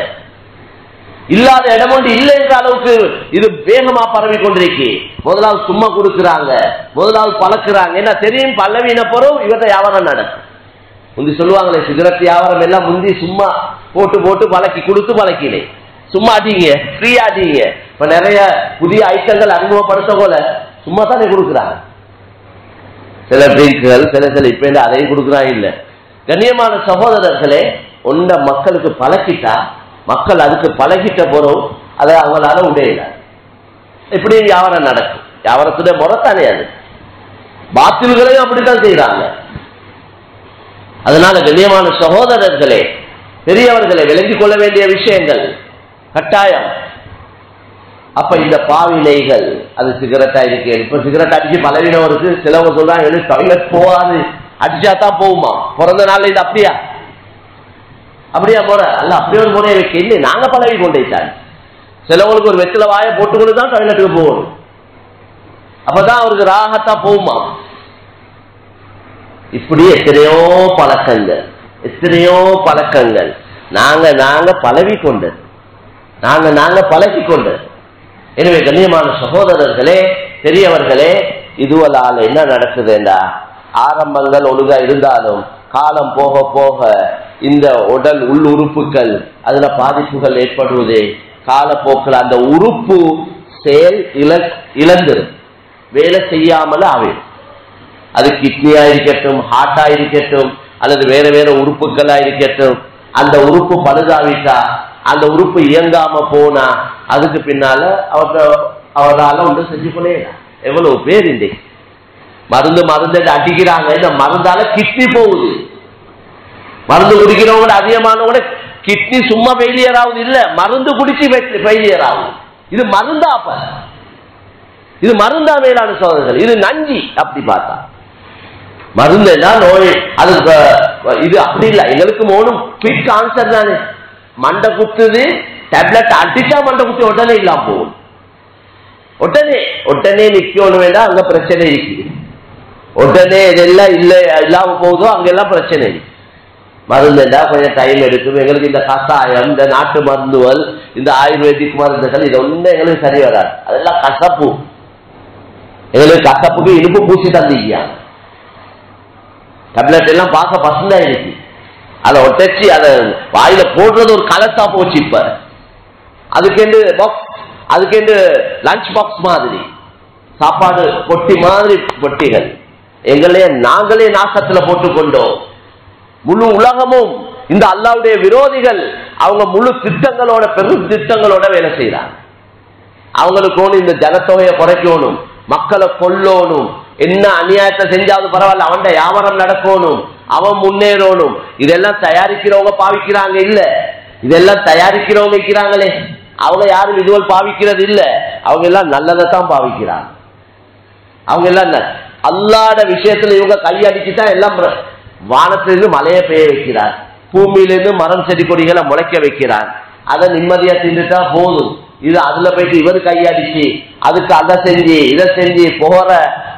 இல்லாத இடம் ஒன்று இல்லை என்ற அளவுக்கு இது வேகமா பரவி கொண்டிருக்கு. முதலாவது சும்மா கொடுக்கிறாங்க, முதலாவது பழக்கிறாங்க. என்ன தெரியும், பல்லவீன போறோம் இவற்றை வியாபாரம் நடக்கும். முந்தி சொல்லுவாங்களே, சிகரெட் வியாபாரம் எல்லாம் முந்தி சும்மா போட்டு பழக்கி கொடுத்து பழக்கினேன். சும்மா அடிங்க, ஃப்ரீயா அடிங்க. இப்ப நிறைய புதிய ஐட்டங்கள் அறிமுகப்படுத்த போல சும்மா தானே கொடுக்குறாங்க. சில ட்ரிங்க்குகள் சில இப்ப அதையும் கொடுக்குறாங்க இல்ல. கண்ணியமான சகோதரர்களே, ஒன்றை மக்களுக்கு பழக்கிட்டா மக்கள் அதுக்கு பழகிட்ட போறோம், அதை அவங்களால உடையல. இப்படியும் வியாபாரம் நடக்கும். வியாபாரத்துடைய முறைத்தானே அது. பாத்தில்களையும் அப்படித்தான் செய்யறாங்க. அதனால கண்ணியமான சகோதரர்களே, பெரியவர்களை விளங்கிக் கொள்ள வேண்டிய விஷயங்கள் கட்டாயம். அப்ப இந்த பாவினைகள், அது சிகரெட்டா இருக்கு. இப்ப சிகரெட் அடிச்சு பலவீனம் இருக்கு. சிலவங்க சொல்றாங்க டாய்லெட் போகாது, அடிச்சாதான் போகுமா. பிறந்த நாள் இது அப்படியா போற அல்ல, அப்படியே ஒரு முறையை வைக்க இல்லை. நாங்க பழகி கொண்டேன். சிலவங்களுக்கு ஒரு வெற்றில வாயை போட்டுக்கொண்டு தான் டாய்லெட்டுக்கு போகணும். அப்பதான் அவருக்கு ராகத்தா போகுமா. இப்படி எத்தனையோ பழக்கங்கள் நாங்க பழகி கொண்டது, நாங்க பழகி கொண்டது. எனவே கண்ணியமான சகோதரர்களே, பெரியவர்களே, இதுவலால் என்ன நடக்குதுண்டா, ஆரம்பங்கள் ஒழுங்கா இருந்தாலும் காலம் போக போக இந்த உடல் உள் உறுப்புகள் அதுல பாதிப்புகள் ஏற்படுவது காலப்போக்கில் அந்த உறுப்பு செயல் இழந்துரும், வேலை செய்யாமல் ஆகும். அது கிட்னியா இருக்கட்டும், ஹார்ட்டா இருக்கட்டும், அல்லது வேற வேற உறுப்புகளா இருக்கட்டும். அந்த உறுப்பு பழுதாவிட்டா, அந்த உறுப்பு இயங்காம போனா அதுக்கு பின்னால அவரால் ஒன்று செஞ்சு கொள்ளே. எவ்வளவு பேர் இன்றைக்கு மருந்து அடிக்கிறாங்க. இந்த மருந்தால கிட்னி போகுது. மருந்து குடிக்கிறவங்க அதிகமானவங்க கிட்னி சும்மா ஃபெயிலியர் ஆகுது இல்ல, மருந்து குடிச்சு ஃபெயிலியர் ஆகும். இது மருந்தா? அப்ப இது மருந்தா மேலான சோதனைகள்? இது நஞ்சி. அப்படி பார்த்தா மருந்து நோய் அது இது அப்படி இல்லை. எங்களுக்கு மோனும் குயிக் ஆன்சர் தானே. மண்டை குத்துது, டேப்லெட் அடிச்சா மண்டை குத்தி உடனே இல்லாம போகும். உடனே நிக்கணும் வேண்டாம், அங்க பிரச்சனை இருக்குது. உடனே இதெல்லாம் இல்ல இல்லாம போகுதோ அங்கெல்லாம் பிரச்சனை இருக்கு. மருந்துண்டா கொஞ்சம் டைம் எடுக்கும். எங்களுக்கு இந்த கசாயம், இந்த நாட்டு மருந்துகள், இந்த ஆயுர்வேதிக் மருந்துகள் இது ஒன்றும் எங்களுக்கு சரி வராது. அதெல்லாம் கசப்பு. எங்களுக்கு கசப்புக்கு இனிப்பு பூச்சி தந்திக்கியா. டேப்லெட் எல்லாம் பார்க்க பசந்தா இருக்கு. அதை ஒட்டச்சு அதை வாயில போடுறது ஒரு கலத்தா போச்சு. இப்ப அதுக்கெண்டு பாக்ஸ், அதுக்கெண்டு லஞ்ச் பாக்ஸ் மாதிரி சாப்பாடு பொட்டி மாதிரி பொட்டிகள் நாங்களே நாசத்துல போட்டுக்கொண்டோம். முழு உலகமும் இந்த அல்லாஹ்வுடைய விரோதிகள் அவங்க முழு திட்டங்களோட, பெரும் திட்டங்களோட வேலை செய்யறாங்க. அவங்களுக்கு இந்த ஜனத்தொகையை குறைக்கணும், மக்களை கொல்லணும், என்ன அநியாயத்தை செஞ்சாவது பரவாயில்ல, அவன் வியாபாரம் நடக்கணும், அவன் முன்னேறணும். இதெல்லாம் தயாரிக்கிறவங்க பாவிக்கிறாங்க இல்ல, இதெல்லாம் தயாரிக்கிறவங்க இருக்கிறாங்களே அவங்க யாரும் இதுவரை பாவிக்கிறது இல்ல. அவங்க எல்லாம் நல்லதைத்தான் பாவிக்கிறாங்க. அவங்க எல்லாம் அல்லாஹ்வுட விஷயத்துல இவங்க கையடிச்சுதான் எல்லாம் வானத்திலிருந்து மழையை பெய்ய வைக்கிறார், பூமியிலிருந்து மரம் செடி கொடிகளை முளைக்க வைக்கிறார். அதை நிம்மதியா தின்னுட்டா போதும். இது அதுல போயிட்டு இவரு கையடிச்சு அதுக்கு அதை செஞ்சு இதை செஞ்சு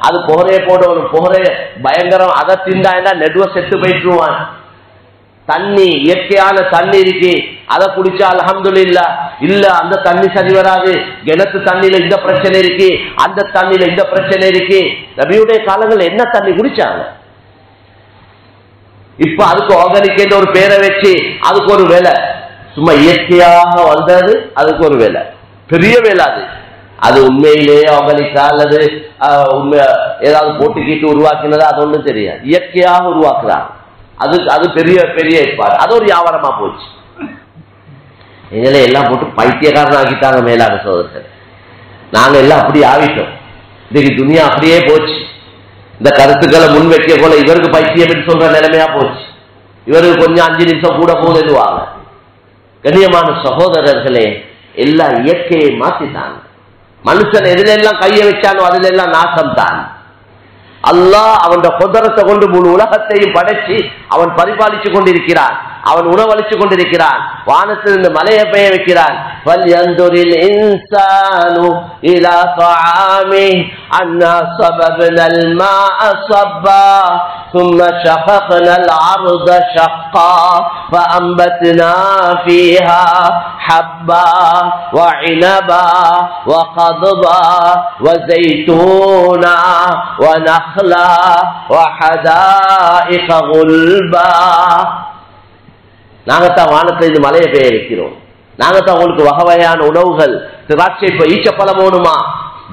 அது புகரைய போடணும், புகரை பயங்கரம், அதை திண்டாண்டா நெடுவ செத்து போயிட்டுருவான். தண்ணி, இயற்கையான தண்ணி இருக்கு, அதை குடிச்சா அல்ஹம்துலில்லாஹ். இல்ல அந்த தண்ணி சரி வராது, கிணத்து தண்ணியில இந்த பிரச்சனை இருக்கு, அந்த தண்ணியில இந்த பிரச்சனை இருக்கு. நபியுடைய காலங்கள் என்ன தண்ணி குடிச்சாங்க? இப்ப அதுக்கு ஆர்கானிக் ஒரு பேரை வச்சு அதுக்கு ஒரு வேலை, சும்மா இயற்கையாக வந்தது அதுக்கு ஒரு வேலை, பெரிய வேலை. அது உண்மையிலேயே ஆர்கானிக்கா அல்லது ஏதாவது போட்டு கீட்டு உருவாக்கினதா அது ஒன்றும் தெரியாது. இயற்கையாக உருவாக்குறாங்க. அது பெரிய பெரிய ஏற்பாடு. அது ஒரு வியாபாரமா போச்சு. எங்களை எல்லாம் போட்டு பைத்தியக்காரன் ஆக்கிட்டாங்க மேலான சோதரர்கள். நாங்க எல்லாம் அப்படி ஆகிட்டோம். இன்னைக்கு துனியா அப்படியே போச்சு. இந்த கருத்துக்களை முன் வைக்க போல இவருக்கு பைத்தியம் சொல்ற நிலைமையா போச்சு. இவருக்கு கொஞ்சம் 5 நிமிஷம் கூட போதுவாங்க. கண்ணியமான சகோதரர்களே, எல்லா இயற்கையை மாத்திட்டாங்க. மனுஷன் எதுல எல்லாம் கையை வச்சானோ அதுல எல்லாம் நாசம் தான். அல்லாஹ் அவன் குதிரத்தை கொண்டு முழு உலகத்தையும் படைச்சு அவன் பரிபாலிச்சு கொண்டிருக்கிறான், அவன் உணவளிச்சு கொண்டிருக்கிறான், வானத்திலிருந்து மலையை பெய்ய வைக்கிறான். ثم شققنا الأرض شقا فأنبتنا فيها حبا وعنبا وقضبا وزيتونا ونخلا وحدائق غلبا. நாங்கத்தான் வானத்திலிருந்து மலையை பெய்ய வைக்கிறோம். நாங்கத்தான் உங்களுக்கு வகை வகையான உணவுகள், திராட்சை ஈச்சப்பழம் ஓணுமா,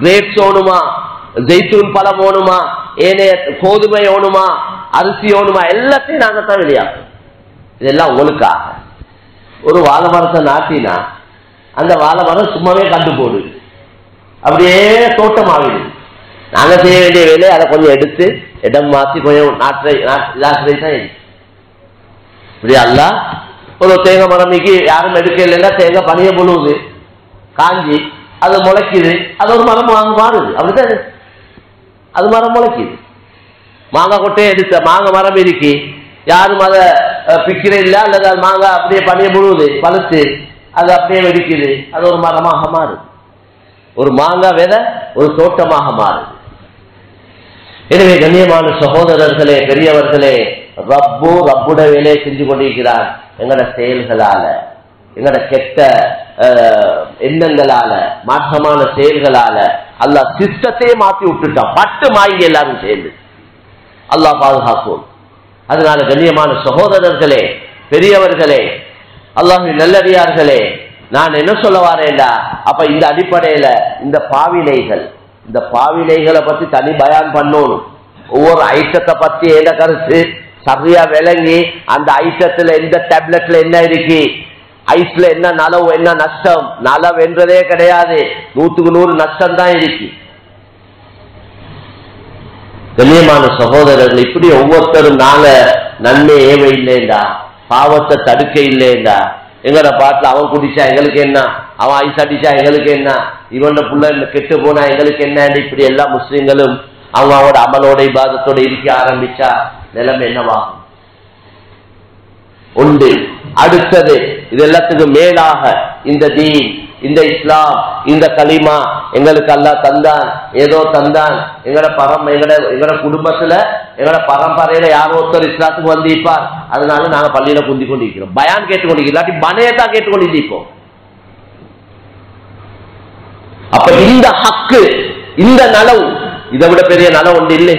கிரேப்ஸ் ஓணுமா, ஜெய்தூன் பழம் ஓணுமா, ஏனைய கோதுமை ஓணுமா, அரிசி ஓணுமா, எல்லாத்தையும் நாங்கத்தான் வெளியாகும். இதெல்லாம் உங்களுக்காக. ஒரு வாழை மரத்தை நாட்டினா அந்த வாழை மரம் சும்மாவே கண்டு போடு, அப்படியே தோட்டம் ஆகுது. நாங்க செய்ய வேண்டிய வேலையை அதை கொஞ்சம் எடுத்து இடம் மாற்றி கொஞ்சம் நாட்டை தான் இருக்கு. இப்படி அல்ல ஒரு தேங்காய் மரமிக்கு யாரும் எடுக்க இல்லைன்னா தேங்காய் பனிய பொழுவுது, காஞ்சி அது முளைக்குது, அது ஒரு மரம் மாறுது. அப்படிதான் அது மரம் முளைக்குது. மாங்காய் கொட்டையை எடுத்த மாங்காய் மரம் இருக்கு, யாரும் அதை பிக்கிற இல்லை, அல்லது அது மாங்காய் அப்படியே பனிய முழுவுது, பழுத்து அது அப்படியே வெடிக்குது, அது ஒரு மரமாக மாறுது. ஒரு மாங்காய் விதை ஒரு தோட்டமாக மாறுது. எனவே கண்ணியமான சகோதரர்களே, பெரியவர்களே, ரப்புடைய வேலையை செஞ்சு கொண்டிருக்கிறார். எங்கட செயல்களால, எங்கட கெட்ட எண்ணங்களால, மாற்றமான செயல்களால அல்லாஹ் சிஸ்டத்தையே மாற்றி விட்டுட்டான். பட்டு மாங்கி எல்லாரும் சேர்ந்து அல்லாஹ் பாதுகாக்கும். அதனால கண்ணியமான சகோதரர்களே, பெரியவர்களே, அல்லாஹ்வின் நல்லடியார்களே, நான் என்ன சொல்ல வரேன்டா, அப்ப இந்த அடிப்படையில இந்த பாவினைகளை பத்தி தனி பயான் பண்ணணும். ஒவ்வொரு ஐட்டத்தை பத்தி என்ன கருத்து சரியா விளங்கி, அந்த ஐட்டத்துல எந்த டேப்லெட்ல என்ன இருக்கு, ஐஸ்ல என்ன நலவு என்ன நஷ்டம், நலவு என்றதே கிடையாது, 100க்கு 100 நஷ்டம் தான் இருக்கு. கண்ணியமான சகோதரர்கள், இப்படி ஒவ்வொருத்தரும் நாங்க நன்மை ஏவ இல்லைண்டா, பாவத்தை தடுக்க இல்லைண்டா, எங்கட பாட்டுல அவன் குடிச்சா எங்களுக்கு என்ன, அவன் ஐஸ் அடிச்சா எங்களுக்கு என்ன, இவன் புள்ள கெட்டு போனா எங்களுக்கு என்ன, இப்படி எல்லா முஸ்லிம்களும் அவங்களோட அமலோட இபாதத்தோட இருக்க ஆரம்பிச்சா நிலைமை என்னவாகும்? உண்டு. அடுத்தது இது எல்லாத்துக்கும் மேலாக இந்த தீன், இந்த இஸ்லாம், இந்த கலிமா எங்களுக்கு அல்லாஹ் தந்தான், ஏதோ தந்தான். எங்கட குடும்பத்துல எங்கட பரம்பரையில யாரோ ஒருத்தர் இஸ்லாத்துக்கு வந்து இருப்பார், அதனால நாங்க பள்ளியில குந்தி கொண்டு இருக்கிறோம், பயான் கேட்டுக்கொண்டு இல்லாட்டி பனையத்தான் கேட்டுக்கொண்டு இருப்போம். அப்ப இந்த ஹக்கு, இந்த நலவு, இதை விட பெரிய நலவு ஒன்று இல்லை.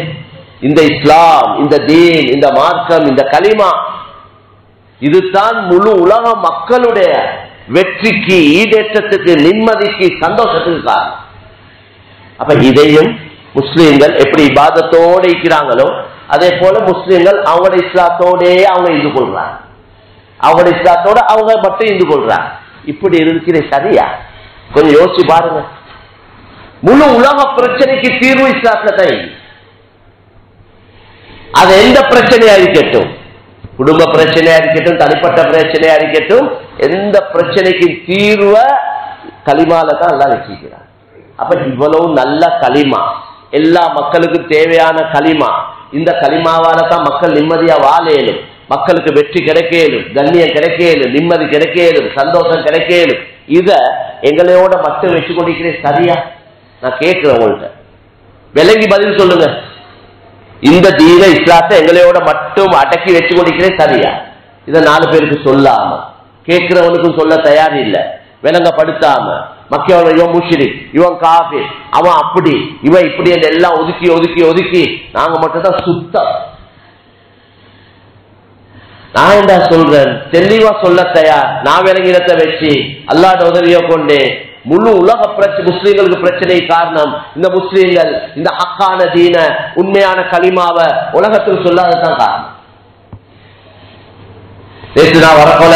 இந்த இஸ்லாம், இந்த தீன், இந்த மார்க்கம், இந்த கலிமா, இதுதான் முழு உலக மக்களுடைய வெற்றிக்கு, ஈடேற்றத்துக்கு, நிம்மதிக்கு, சந்தோஷத்துக்கு காரணம். அப்ப இதையும் முஸ்லீம்கள் எப்படி இபாதத்தோடு இருக்கிறாங்களோ அதே போல முஸ்லீம்கள் அவங்களோட இஸ்லாத்தோடே அவங்க இருந்து கொள்றாங்க, அவங்களோட இஸ்லாத்தோட அவங்க மட்டும் இருந்து கொள்றாங்க. இப்படி இருக்கிற சரியா? கொஞ்சம் யோசிச்சு பாருங்க. முழு உலக பிரச்சனைக்கு தீர்வு இஸ்லாத்துல தான். அது எந்த பிரச்சனையா இருக்கட்டும், குடும்ப பிரச்சனையா இருக்கட்டும், தனிப்பட்ட பிரச்சனையா இருக்கட்டும், எந்த பிரச்சனைக்கு தீர்வ கலிமால தான் எல்லாம் வச்சிருக்கிறார். அப்ப இவ்வளவு நல்ல கலிமா, எல்லா மக்களுக்கும் தேவையான கலிமா, இந்த கலிமாவால தான் மக்கள் நிம்மதியா வாழேலும், மக்களுக்கு வெற்றி கிடைக்கலும், கண்ணியம் கிடைக்கலும், நிம்மதி கிடைக்கலும், சந்தோஷம் கிடைக்கலும். இத எங்களையோட மட்டும் வச்சு கொண்டிருக்கிறேன் சரியா? நான் கேட்கிறேன் உங்கள்கிட்ட, விலங்கி பதில் சொல்லுங்க. இந்த தீன இஸ்லாத்தை எங்களையோட மட்டும் அடக்கி வச்சு கொண்டிருக்கிறேன் சரியா? இதை 4 பேருக்கு சொல்லாம, கேட்கிறவனுக்கும் சொல்ல தயார் இல்லை, விளங்கப்படுத்தாம, மக்கள் இவன் முஷ்ரிக், இவன் காஃபிர், அவன் அப்படி, இவன் இப்படி எல்லாம் ஒதுக்கி ஒதுக்கி ஒதுக்கி நாங்க மட்டும் தான் சுத்தம். நான் என்ன சொல்றேன், தெளிவா சொல்ல தயார். நான் விளங்கினத்தை வச்சு அல்லாஹ்ட உதவியை கொண்டு முழு உலக முஸ்லீம்களுக்கு பிரச்சனை காரணம் இந்த முஸ்லீம்கள் இந்த ஹக்கான தீன, உண்மையான கலிமாவை உலகத்தில் சொல்லாததான் காரணம். நேற்று நான் வரப்போல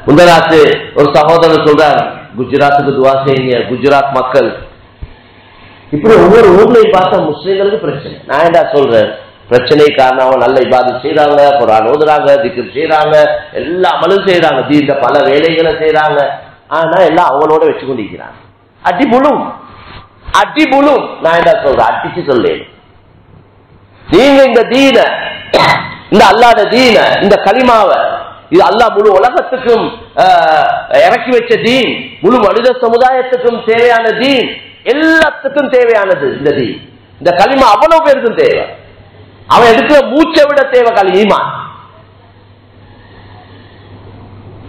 முந்தராத்து ஒரு சகோதரர் சொல்றார், குஜராத்துக்கு துவா செய்யுங்க, குஜராத் மக்கள். இப்படி ஒவ்வொரு ஊர்லையும் பார்த்தா முஸ்லீம்களுக்கு பிரச்சனை. நான் என்ன சொல்றேன், பிரச்சனை காரணம் நல்ல இபாதத் செய்யறாங்க, குர்ஆன் ஓதுறாங்க, திக்ர் செய்யறாங்க, எல்லா அமலும் செய்யறாங்க, தீண்ட பல வேலைகளை செய்யறாங்க. ஆனா எல்லாம் அவங்களோட வச்சு கொண்டிருக்கிறாங்க. அடி புழும். நான் என்ன சொல்றேன், அடிச்சு சொல்லேன். நீங்க இந்த தீன, இந்த அல்லாஹ்வுடைய தீன, இந்த கலிமாவை, இது அல்லாஹ் முழு உலகத்துக்கும் இறக்கி வச்ச தீன், முழு மனித சமுதாயத்துக்கும் தேவையான தீன், எல்லாத்துக்கும் தேவையானது இந்த தீன். இந்த கலிமா அவ்வளவு பேருக்கும் தேவை. அவன் எடுக்கிற மூச்சை விட தேவை ஈமான்.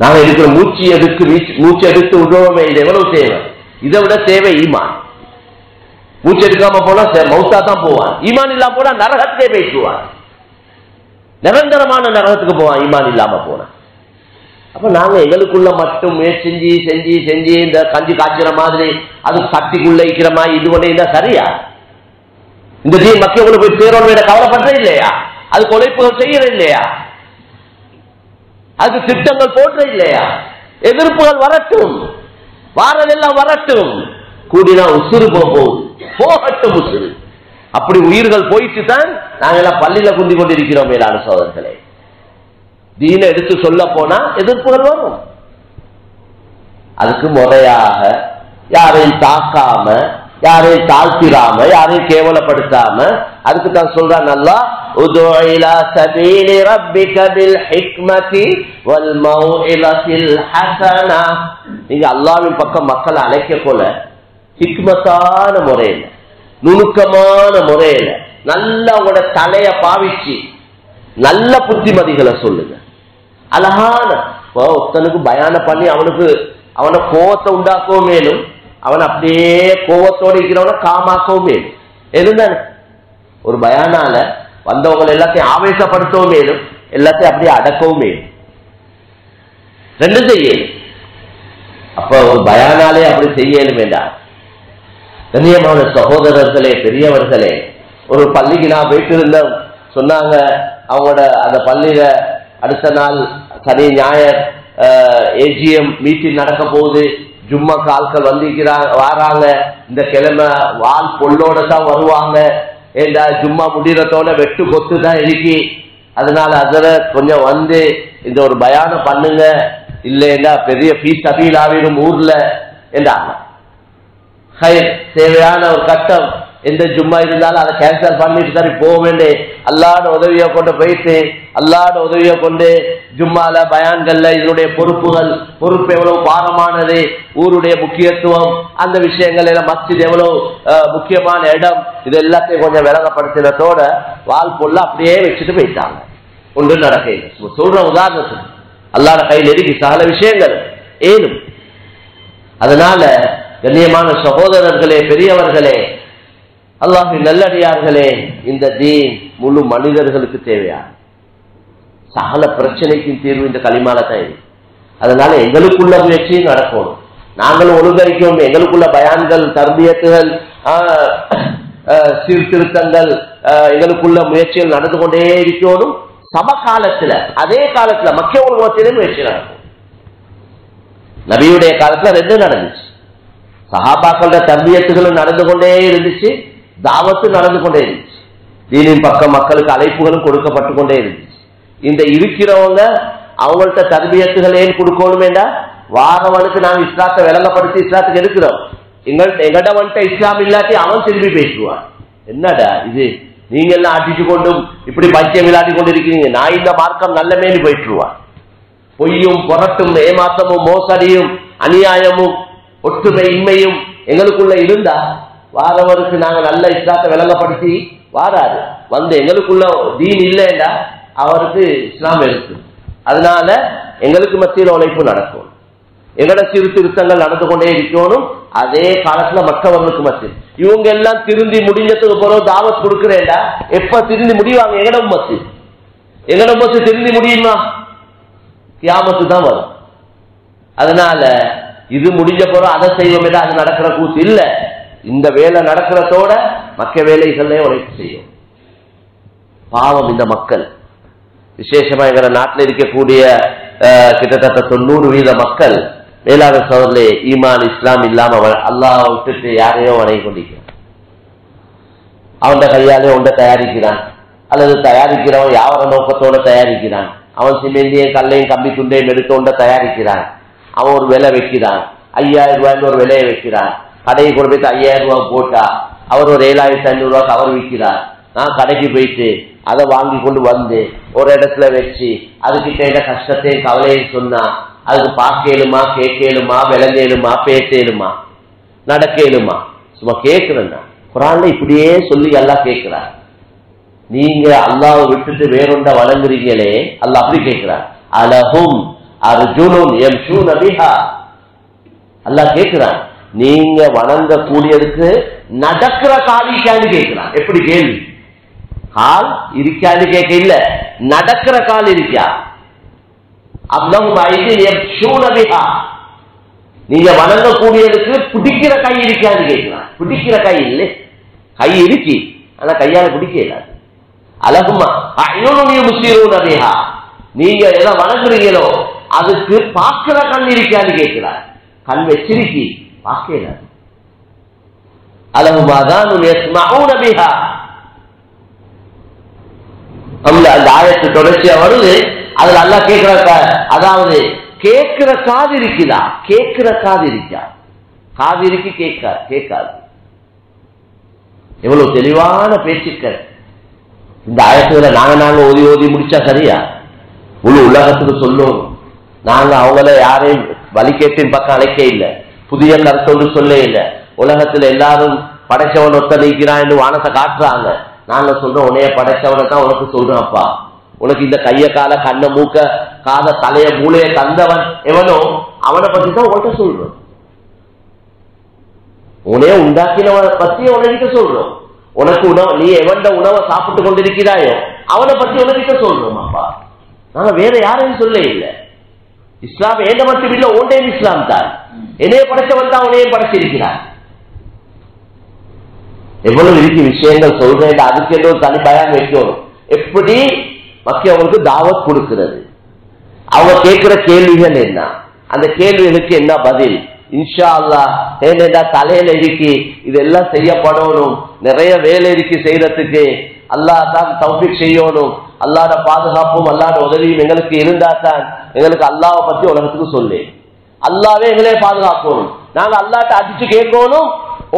நாங்க இருக்கிற மூச்சு எடுத்து விடுவோமே, இது எவ்வளவு தேவை? இதை விட தேவை ஈமான். மூச்சு எடுக்காம போனா மௌத்தா தான் போவான். ஈமான் இல்லாம போனா நரகத்துக்கே பேசுவான், நிரந்தரமான நரகத்துக்கு போவான் ஈமான் இல்லாம போனா. அப்ப நாங்க எங்களுக்குள்ள மட்டும் செஞ்சு செஞ்சு செஞ்சு இந்த கஞ்சி காய்ச்சிற மாதிரி, அது சக்திக்குள்ள இருக்கிற மாதிரி இது பண்ணி இருந்தா சரியா? இந்த தீ மக்களுக்கு போய் சேரோட கவலைப்படுற இல்லையா? அதுக்கு உழைப்புகள் செய்யற இல்லையா? அதுக்கு திட்டங்கள் போடுற இல்லையா? எதிர்ப்புகள் வரட்டும், வாரதெல்லாம் வரட்டும், கூடினா உசுறு போகட்டும் உசுறு. அப்படி உயிர்கள் போயிட்டு தான் நாங்கெல்லாம் பள்ளியில குந்தி கொண்டிருக்கிறோம். மேலான சோதர்களே, தீன எடுத்து சொல்ல போனா எதிர்ப்புகள் வரும். அதுக்கு முறையாக யாரையும் தாக்காம, யாரையும் தாழ்த்திராம, யாரையும் கேவலப்படுத்தாம, அதுக்கு தான் சொல்றான் அல்லாஹ், உது இலா சபீலி ரப்பிக பில் ஹிக்மதி வல் மௌஇலத்தில் ஹஸனா. நீங்க அல்லாஹ்வின் பக்கம் மக்களை அழைக்க போல ஹிக்மத்தான முறையில, நுணுக்கமான முறையில, நல்ல உங்களோட தலைய பாவிச்சு நல்ல புத்திமதிகளை சொல்லுங்க. அழகான ஒருத்தனுக்கு பயான பண்ணி அவனை கோவத்தை உண்டாக்கவும் மேலும், அவன் அப்படியே கோவத்தோடு இருக்கிறவன காமாக்கவும் மேலும். எதுதானே ஒரு பயானால வந்தவங்க எல்லாத்தையும் ஆவேசப்படுத்தவும் மேலும், எல்லாத்தையும் அப்படியே அடக்கவும் மேலும். ரெண்டும் செய்யலும். அப்ப ஒரு பயானாலே அப்படி செய்யலும் வேண்டாம். கண்ணியமான சகோதரர்களே, பெரியவர்களே, ஒரு பள்ளிக்கு நான் போயிட்டு இருந்த சொன்னாங்க, அவங்களோட அந்த பள்ளியில அடுத்த நாள் சனி ஞாயிறு ஏஜிஎம் மீட்டிங் நடக்க போகுது, ஜும்மாக்கு ஆட்கள் வராங்க, இந்த கிழமை வால் பொல்லோட தான் வருவாங்க, ஏண்டா ஜும்மா முடிகிறதோட வெட்டு கொத்து தான் இருக்கி, அதனால அதில் கொஞ்சம் வந்து இந்த ஒரு பயானம் பண்ணுங்க, இல்லைன்னா பெரிய ஃபீஸ் அபீல் ஆகிடும் ஊர்ல என்றாங்க. தேவையான ஒரு கட்டம் எந்த ஜும்மா இருந்தாலும் அதை கேன்சல் பண்ணிட்டு சரி போக வேண்டிய அல்லாட உதவியை கொண்டு போயிட்டு அல்லாட உதவியை கொண்டு ஜும்மால பயான்கள்ல இதனுடைய பொறுப்பு எவ்வளவு பாரமானது, ஊருடைய முக்கியத்துவம், அந்த விஷயங்கள் எல்லாம் மஸ்ஜித் எவ்வளவு முக்கியமான இடம், இது எல்லாத்தையும் கொஞ்சம் விளங்கப்படுத்தினதோட வால் பொல்ல அப்படியே வச்சுட்டு போயிட்டாங்க. ஒன்று நடக்க சொல்ற உதாரணத்துக்கு அல்லாட கையில் இருக்கு சகல விஷயங்கள் ஏனும். அதனால கண்ணியமான சகோதரர்களே, பெரியவர்களே, அல்லாஹ்வின் நல்லடியார்களே, இந்த தீன் முழு மனிதர்களுக்கு தேவையான சகல பிரச்சனைக்கும் தீர்வு இந்த களிமால தான் இருக்கு. அதனால எங்களுக்குள்ள முயற்சியும் நடக்கணும், நாங்களும் ஒழுங்கரிக்கணும். எங்களுக்குள்ள பயான்கள், தர்பியத்துகள், சீர்திருத்தங்கள், எங்களுக்குள்ள முயற்சிகள் நடந்து கொண்டே இருக்கணும். சமகாலத்துல அதே காலத்துல மக்கள் மத்தியிலே முயற்சி நடக்கும். நபியுடைய காலத்துல ரெண்டு நடந்துச்சு. சஹாபாக்களோட தர்பியத்துகளும் நடந்து கொண்டே இருந்துச்சு, தாவத்து நடந்து கொண்டே இருந்துச்சு, தீனின் பக்கம் மக்களுக்கு அழைப்புகளும் கொடுக்கப்பட்டு கொண்டே இருந்துச்சு. இந்த இருக்கிறவங்க அவங்கள்ட்ட தர்பியத்துகள் ஏன் கொடுக்கணுமேண்டா, வாரவனுக்கு நாங்க இஸ்லாத்தை விளங்கப்படுத்தி இஸ்லாத்துக்கு எடுக்கிறோம். எங்கள்கிட்ட வந்துட்ட இஸ்லாம் இல்லாட்டி அவன் திரும்பி பேசுவான். என்னடா இது, நீங்க எல்லாம் அடிச்சு கொண்டும் இப்படி பைத்தியம் விளையாடி கொண்டு இருக்கிறீங்க, நான் இந்த மார்க்கம் நல்ல மேலி போயிட்டுருவான். பொய்யும் புரட்டும் ஏமாற்றமும் மோசடியும் அநியாயமும் ஒற்றுமை இன்மையும் எங்களுக்குள்ள இருந்தா வாரவருக்கு நாங்க நல்ல இஸ்லாத்தை விளங்கப்படுத்தி வாராது வந்து எங்களுக்குள்ள தீன் இல்லைன்னா அவருக்கு இஸ்லாம் இருக்கு. அதனால எங்களுக்கு மத்தியில் உழைப்பு நடக்கும், எங்களோட சீர்திருத்தங்கள் நடந்து கொண்டே இருக்கணும். அதே காலத்துல மற்றவர்களுக்கு மத்தியில் இவங்க எல்லாம் திருந்தி முடிஞ்சதுக்கு பிறகு தாவத் கொடுக்கிறேன்டா, எப்ப திருந்தி முடிவாங்க? எங்கட உம்மத்து திருந்தி முடியுமா? கியாமத்து தான் வரும். அதனால இது முடிஞ்ச பிறகு அதை செய்வோம், அது நடக்கிற கூத்து இல்ல. இந்த வேலை நடக்கிறதோட மற்ற வேலைகளே உழைப்பு செய்யும். பாவம் இந்த மக்கள், விசேஷமா எங்க நாட்டில் இருக்கக்கூடிய கிட்டத்தட்ட 90% மக்கள் மேலான சோதரிலே ஈமான் இஸ்லாம் இல்லாம அல்லாஹ் விட்டுட்டு யாரையோ வணங்கி கொண்டிருக்கிறான். அவன் கையாலே ஒன்றை தயாரிக்கிறான், அல்லது தயாரிக்கிறவன் யாவர நோக்கத்தோட தயாரிக்கிறான். அவன் சிமெண்டியும் கல்லையும் கம்பி துண்டையும் எடுத்து ஒன்றை தயாரிக்கிறான். அவன் ஒரு விலை வைக்கிறான், 5000 ரூபாய்னு ஒரு விலையை வைக்கிறான். கடையை கொண்டு போயிட்டு 5000 ரூபாய் போட்டா அவர் ஒரு 7500 ரூபாய்க்கு அவர் விற்கிறார். நான் கடைக்கு போயிட்டு அதை வாங்கி கொண்டு வந்து ஒரு இடத்துல வச்சு அதுக்கிட்ட என்ன கஷ்டத்தையும் கவலையும் சொன்னா அதுக்கு பார்க்கலுமா, கேட்கலுமா, விளங்கலுமா, பேசலுமா, நடக்கலுமா? சும்மா கேட்கிறேன்னா குர்ஆன்ல இப்படியே சொல்லி எல்லாம் கேட்கிறார். நீங்க அல்லாஹ்வை விட்டுட்டு வேறொண்ட வணங்குறீங்களே, அல்லாஹ் அப்படி கேட்கிறார். அலஹும் அர்ஜுனுன் யம்ஷூன பிஹா. அல்லாஹ் கேட்கிறான், நீங்க வணங்க கூடியதுக்கு நடக்கிற கால் இருக்கான்னு கேட்கிறான். எப்படி கேள்வி? கால் இருக்கான்னு கேட்க இல்ல, நடக்கிற கால் இருக்கா? நீங்க வணங்க கூடியதுக்கு பிடிக்கிற கை இருக்கான்னு கேட்கிறான். பிடிக்கிற கை இல்லை, கை இருக்கு, ஆனா கையால பிடிக்க இல்லாது. அழகுமா முஸ்லீம், நீங்க எதை வணங்குறீங்களோ அதுக்கு பார்க்கிற கண் இருக்கான்னு கேட்கிறார். கண் வச்சிருக்கி பார்க்க இல்லாது. அழகுமாதான் அந்த ஆயத்து தொடர்ச்சியா வருது. அதுல அல்லாஹ் கேட்கிற, அதாவது கேட்கிற காது இருக்குதா? கேட்கிற காது இருக்கா? காது இருக்கு, கேட்காது. எவ்வளவு தெளிவான பேச்சுக்கள் இந்த ஆயத்துல. நாங்க ஓதி முடிச்சா சரியா? முழு உலகத்துக்கு சொல்லும். நாங்க அவங்கள யாரையும் வலிக்கேட்டின் பக்கம் அழைக்க இல்லை, புதிய கருத்தொன்று சொல்ல இல்லை. உலகத்துல எல்லாரும் படைச்சவன் ஒத்த நீக்கிறான் வானத்தை காட்டுறாங்க. நாங்க சொல்றோம், உன்னைய படைச்சவனை தான் உனக்கு சொல்றோம். அப்பா, உனக்கு இந்த கைய கால கண்ண மூக்க காத தலைய மூளைய தந்தவன் எவனோ அவனை பத்தி தான் உன்கிட்ட சொல்றோம். உனைய உண்டாக்கினவனை பத்தி உனக்கிட்ட சொல்றோம். உனக்கு உணவு, நீ எவன்ட உணவை சாப்பிட்டு கொண்டிருக்கிறாயோ அவனை பத்தி உனக்கிட்ட சொல்றோம். அப்பா, நாங்க வேற யாரையும் சொல்ல இல்லை. இஸ்லாம் ஏண்ட மட்டும் இல்ல, ஓண்டே இஸ்லாம் தான். என்னைய படைச்சவன் தான் உனையும் படைச்சிருக்கிறான். எவ்வளவு இருக்கு விஷயங்கள் சொல்றேன். அதுக்கு என்ற ஒரு தனி பயம் வைக்கணும். எப்படி மக்களுக்கு தாவத் கொடுக்கிறது, அவங்க கேட்கிற கேள்விகள் என்ன, அந்த கேள்விகளுக்கு என்ன பதில்? இன்ஷா அல்லாஹ் ஏனென்றா தலையில இருக்கு, இதெல்லாம் செய்யப்படணும். நிறைய வேலை இருக்கு செய்யறதுக்கு. அல்லாஹ் தான் தௌஃபீக் செய்யணும். அல்லாஹ்ட பாதுகாப்பும் அல்லாஹ்ட உதவியும் எங்களுக்கு இருந்தா தான் எங்களுக்கு அல்லாஹ்வை பத்தி உலகத்துக்கு சொல்லு. அல்லாஹ்வே எங்களே பாதுகாக்கணும். நாங்க அல்லாஹ்ட்ட அடிச்சு கேட்கணும்,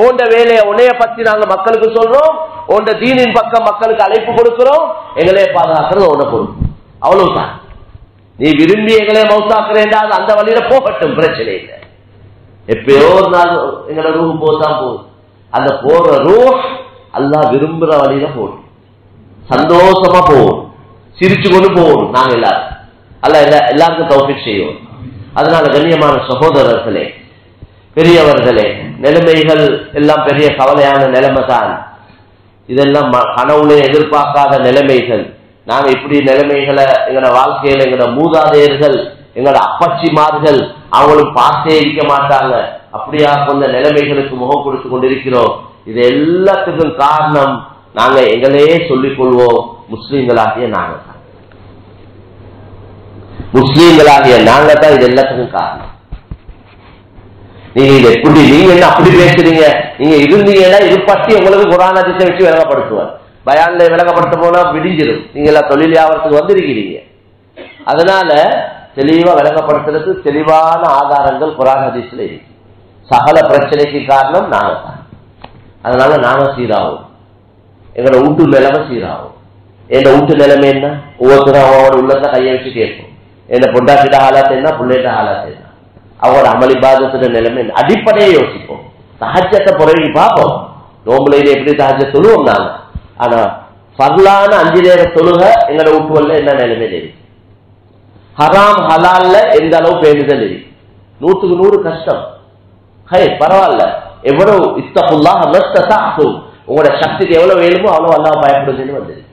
உன்ட வேலையை உன்னைய பத்தி நாங்க மக்களுக்கு சொல்றோம், உன்ட தீனின் பக்கம் மக்களுக்கு அழைப்பு கொடுக்கிறோம், எங்களையே பாதுகாக்கிறது உன்ன பொறுப்பு. அவ்வளவுதான். நீ விரும்பி எங்களைய மௌத்தாக்குறேன்டா அந்த வழியில போகட்டும், பிரச்சனை இல்லை. எப்பயோ ஒரு நாள் எங்களோட ரூஹ் போதான் போகுது. அந்த போற ரூஹ் அல்லாஹ் விரும்புற வழியில போடும், சந்தோஷமா போகும், சிரிச்சு கொண்டு போகணும். நாங்க எல்லாரும் அல்லாஹ் எல்லாருக்கும் தௌஃபீக் செய்வோம். அதனால கண்ணியமான சகோதரர்களே, பெரியவர்களே, நிலைமைகள் எல்லாம் பெரிய கவலையான நிலைமை தான். இதெல்லாம் கனவுல எதிர்பார்க்காத நிலைமைகள். நாங்க இப்படி நிலைமைகளை எங்களோட வாழ்க்கையில எங்களோட மூதாதையர்கள், எங்களோட அப்பச்சிமார்கள் அவங்களும் பார்த்தே இருக்க மாட்டாங்க. அப்படியா கொஞ்ச நிலைமைகளுக்கு முகம் கொடுத்து கொண்டிருக்கிறோம். இது எல்லாத்துக்கும் காரணம் நாங்க எங்களையே சொல்லிக் கொள்வோம், முஸ்லீம்களாகிய நாங்க தான். முஸ்லீம்களாகிய நாங்க தான் இது எல்லாத்துக்கும் காரணம். நீங்க எப்படி நீங்க என்ன அப்படி பேசுறீங்க? நீங்க இருந்தீங்கன்னா இது பற்றி உங்களுக்கு குர்ஆன் ஹதீஸை வச்சு விளங்கப்படுத்துவார். பயான்ல விளங்கப்படுத்த போனா விடிஞ்சிடும். நீங்க எல்லாம் தொழில் வியாபாரத்துக்கு வந்திருக்கிறீங்க. அதனால தெளிவா விளங்கப்படுத்துறதுக்கு தெளிவான ஆதாரங்கள் குர்ஆன் ஹதீஸ்ல இருக்கு. சகல பிரச்சனைக்கு காரணம் நாங்க தான். அதனால நாங்க சீராகும், எங்களோட வீட்டு நிலைமை சீராகும். என் வீட்டு நிலைமை என்ன? ஒவ்வொருத்தரும் அவனோட உள்ளத்தை கையை வச்சு கேட்போம். என்ன பொண்டாட்டிட ஆளாத்து என்ன, பிள்ளைகிட்ட ஆளாத்து என்ன, அவரோட அமளி பாதத்தோட நிலைமை என்ன, அடிப்படையை யோசிப்போம். தஹஜ்ஜத்தை புறவி பார்ப்போம். நோம்புலையில எப்படி தஹஜ்ஜத் தொழுவோம் நாங்க. ஆனா ஃபர்லான 5 நேர தொழுக எங்களோட வீட்டுவல்ல என்ன நிலைமை இருக்கு. ஹராம் ஹலால்ல எந்த அளவு பேணுதல் இருக்கு. 100க்கு 100 கஷ்டம். பரவாயில்ல, எவ்வளவு இத்தகுல்லாஹ் மஸ்ததஅதும், உங்களோட சக்திக்கு எவ்வளவு வேணுமோ அவ்வளவு அல்லாஹ் பயப்படுதுன்னு வந்திருக்கு.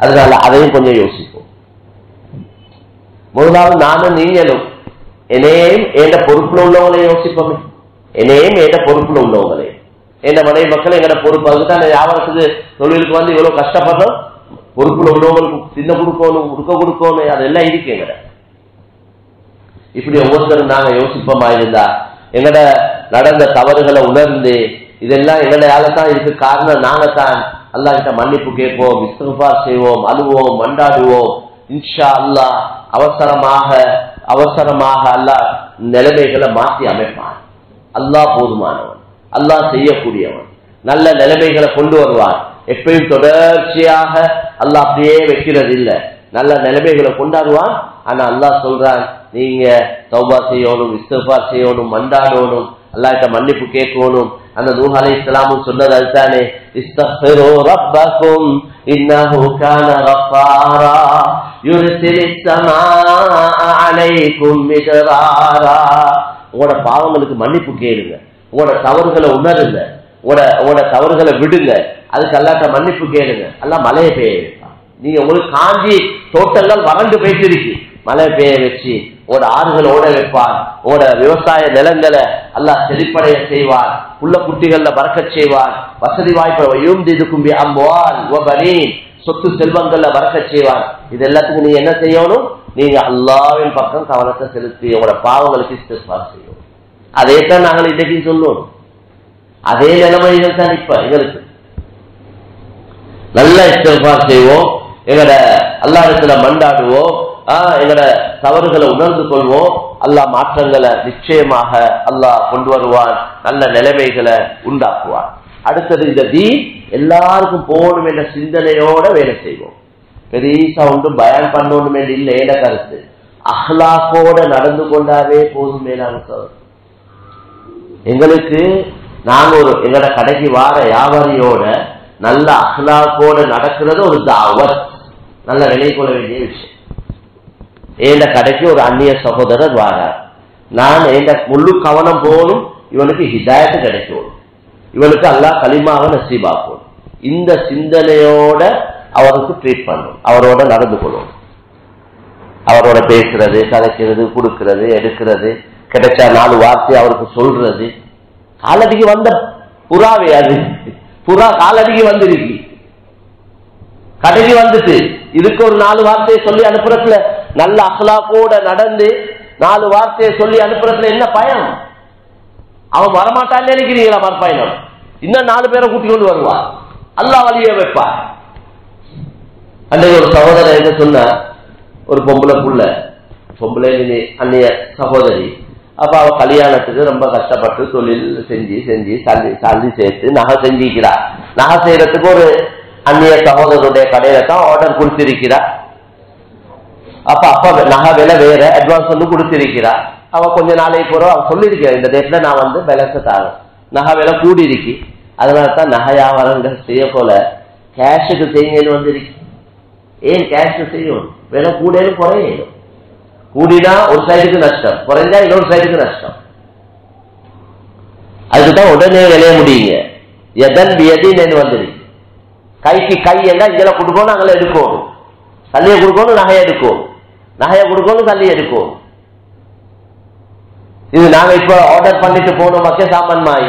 அதனால அதையும் கொஞ்சம் யோசிப்போம். முதலாவது நானும் நீங்களும் என்னையும் எந்த பொறுப்புல உள்ளவங்களையும் யோசிப்போமே. என்னையும் எந்த பொறுப்புல உள்ளவங்களையும், எந்த மனைவி மக்கள் எங்கட பொறுப்பு. அதுதான் வியாபாரத்துக்கு தொழிலுக்கு வந்து இவ்வளவு கஷ்டப்படுறோம். பொறுப்புல உள்ளவங்களுக்கு சின்ன கொடுக்கணும், கொடுக்கணும், அதெல்லாம் இருக்கு எங்கட. இப்படி ஒவ்வொருத்தரும் நாங்க யோசிப்போமா இருந்தா எங்கட நடந்த தவறுகளை உணர்ந்து இதெல்லாம் எங்களையால தான் இதுக்கு காரணம் நாங்க தான். அல்லாஹ் கிட்ட மன்னிப்பு கேட்போம், இஸ்திக்ஃபார் செய்வோம், அழுவோம், மண்டாடுவோம். இன்ஷா அல்லாஹ் அவசரமாக அல்லாஹ் நிலைமைகளை மாற்றி அமைப்பான். அல்லாஹ் போதுமானவன், அல்லாஹ் செய்யக்கூடியவன், நல்ல நிலைமைகளை கொண்டு வருவான். எப்பயும் தொடர்ச்சியாக அல்லாஹ் அப்படியே வைக்கிறது இல்லை, நல்ல நிலைமைகளை கொண்டாடுவான். ஆனா அல்லாஹ் சொல்றான், நீங்க தௌபா செய்யணும், இஸ்திக்ஃபார் செய்யணும், மண்டாடணும், அல்லாஹ்கிட்ட மன்னிப்பு கேட்கணும். அந்த நூஹ் அலைஹிஸ்ஸலாம் சொன்னது அதுதானே, இஸ்தக்ஃபிரு ரப்பக்கும் இன்னஹு கான கஃபாரா யுர்சிலிஸ் ஸமாஅ அலைக்கும் மித்ராரா. உங்களோட பாவங்களுக்கு மன்னிப்பு கேளுங்க, உங்களோட தவறுகளை உணருங்க, உங்களோட தவறுகளை விடுங்க, அதுக்கு அல்லாஹ்ட்ட மன்னிப்பு கேளுங்க. அல்லாஹ் மழையை பெய்ய வைப்பான். நீங்க உங்களுக்கு காஞ்சி தோட்டங்கள் வறண்டு போயிட்டு இருக்கு, மழை பெய்ய வச்சு உங்களோட ஆறுகளை ஓட வைப்பான். உங்களோட விவசாய நிலங்களை அல்லாஹ் செழிப்படைய செய்வான், புள்ள குட்டிகள்ல பறக்கச் செய்வான், வசதி வாய்ப்பை அம்வால் வபனீன், சொத்து செல்வங்கள்ல பறக்கச் செய்வான். இது எல்லாத்துக்கும் நீங்க என்ன செய்யணும்? நீங்க அல்லாஹ்வின் பக்கம் கவனத்தை செலுத்தி உங்களோட பாவங்களுக்கு இஸ்திக்ஃபார் செய்யணும். அதே தான் நாங்கள் இன்றைக்கு சொல்லணும். அதே நிலைமைகள் தான் இப்ப எங்களுக்கு. நல்ல இஸ்திக்ஃபார் செய்வோம், எங்களோட அல்லாஹ்விடத்துல மண்டாடுவோம், எங்களோட தவறுகளை உணர்ந்து கொள்வோம். அல்லாஹ் மாற்றங்களை நிச்சயமாக அல்லாஹ் கொண்டு வருவான், நல்ல நிலைமைகளை உண்டாக்குவான். அடுத்தது இந்த தீன் எல்லாருக்கும் போகணும் என்ற சிந்தனையோட வேலை செய்வோம். பெரியசா ஒன்றும் பயான் பண்ணணும் என்று இல்லை. ஏன கருத்து அஹ்லாக்கோட நடந்து கொண்டாவே போதும். மேலான எங்களுக்கு நாங்க எங்களோட கடைக்கு வார வியாபாரியோட நல்ல அஹ்லாக்கோட நடக்கிறது ஒரு தாவத், நல்ல விலை கொள்ள வேண்டிய விஷயம். ஏண்ட கடைக்கு ஒரு அந்நிய சகோதரர் வாரார், நான் ஏண்ட முழு கவனம் போகணும், இவனுக்கு ஹிதாயத்து கிடைக்கும், இவனுக்கு அல்லாஹ் கலிமாவை நசீபாக்கணும். இந்த சிந்தனையோட அவருக்கு ட்ரீட் பண்ணணும், அவரோட நடந்து கொள்ளணும். அவரோட பேசுறது, கதைக்கிறது, கொடுக்கிறது, எடுக்கிறது, கிடைச்ச 4 வார்த்தை அவருக்கு சொல்றது. காலடிக்கு வந்த புறாவே அது, புறா காலடிக்கு வந்துருக்கு, கடைக்கு வந்துட்டு இதுக்கு ஒரு 4 வார்த்தையை சொல்லி அனுப்புறதுல, நல்ல அஹ்லாக்கோட நடந்து 4 வார்த்தையை சொல்லி அனுப்புறதுல என்ன பயன்? அவன் வரமாட்டான்னு நினைக்கிறீங்களா? மறுபயணம் இன்னும் 4 பேரை கூட்டி கொண்டு வருவான், அல்லாஹ் வழிய வைப்பார். அன்றைக்கு ஒரு சகோதரர் என்ன சொன்ன, ஒரு பொம்பளை அந்நிய சகோதரி அப்ப அவ கல்யாணத்துக்கு ரொம்ப கஷ்டப்பட்டு தொழில் செஞ்சு தள்ளி சேர்த்து நகை செஞ்சிருக்கிறா. நகை செய்யறதுக்கு ஒரு அந்நிய சகோதரருடைய கடையில தான் ஆர்டர் கொடுத்திருக்கிறா. அப்ப நகை விலை வேற, அட்வான்ஸ் வந்து கொடுத்திருக்கிறா. அவ கொஞ்ச நாளைக்கு போறோம் அவ சொல்லியிருக்கிறா, இந்த டேட்ல நான் வந்து பேலன்ஸை தாரேன், நகை விலை கூடி இருக்கு, அதனாலதான் நகை வியாபாரங்கள் செய்ய போல கேஷுக்கு செய்யணும் வந்துருக்கு. ஏன் கேஷ் செய்யும்? விலை கூடலும் குறையும். கூடினா ஒரு சைடுக்கு நஷ்டம், குறைஞ்சா இன்னொரு சைடுக்கு நஷ்டம். அதுக்குதான் உடனே விளைய முடியுங்க. எதன் எதின்னு வந்துருக்கு. கைக்கு கை எல்லாம் இதுல கொடுக்கணும், அங்கே எடுக்கணும். தள்ளியை கொடுக்கணும், நகையை எடுக்கணும், நகையை கொடுக்கணும், தள்ளியை எடுக்கணும். இது நாங்க இப்ப ஆர்டர் பண்ணிட்டு போனோம் மக்கள் சாமான் மாய்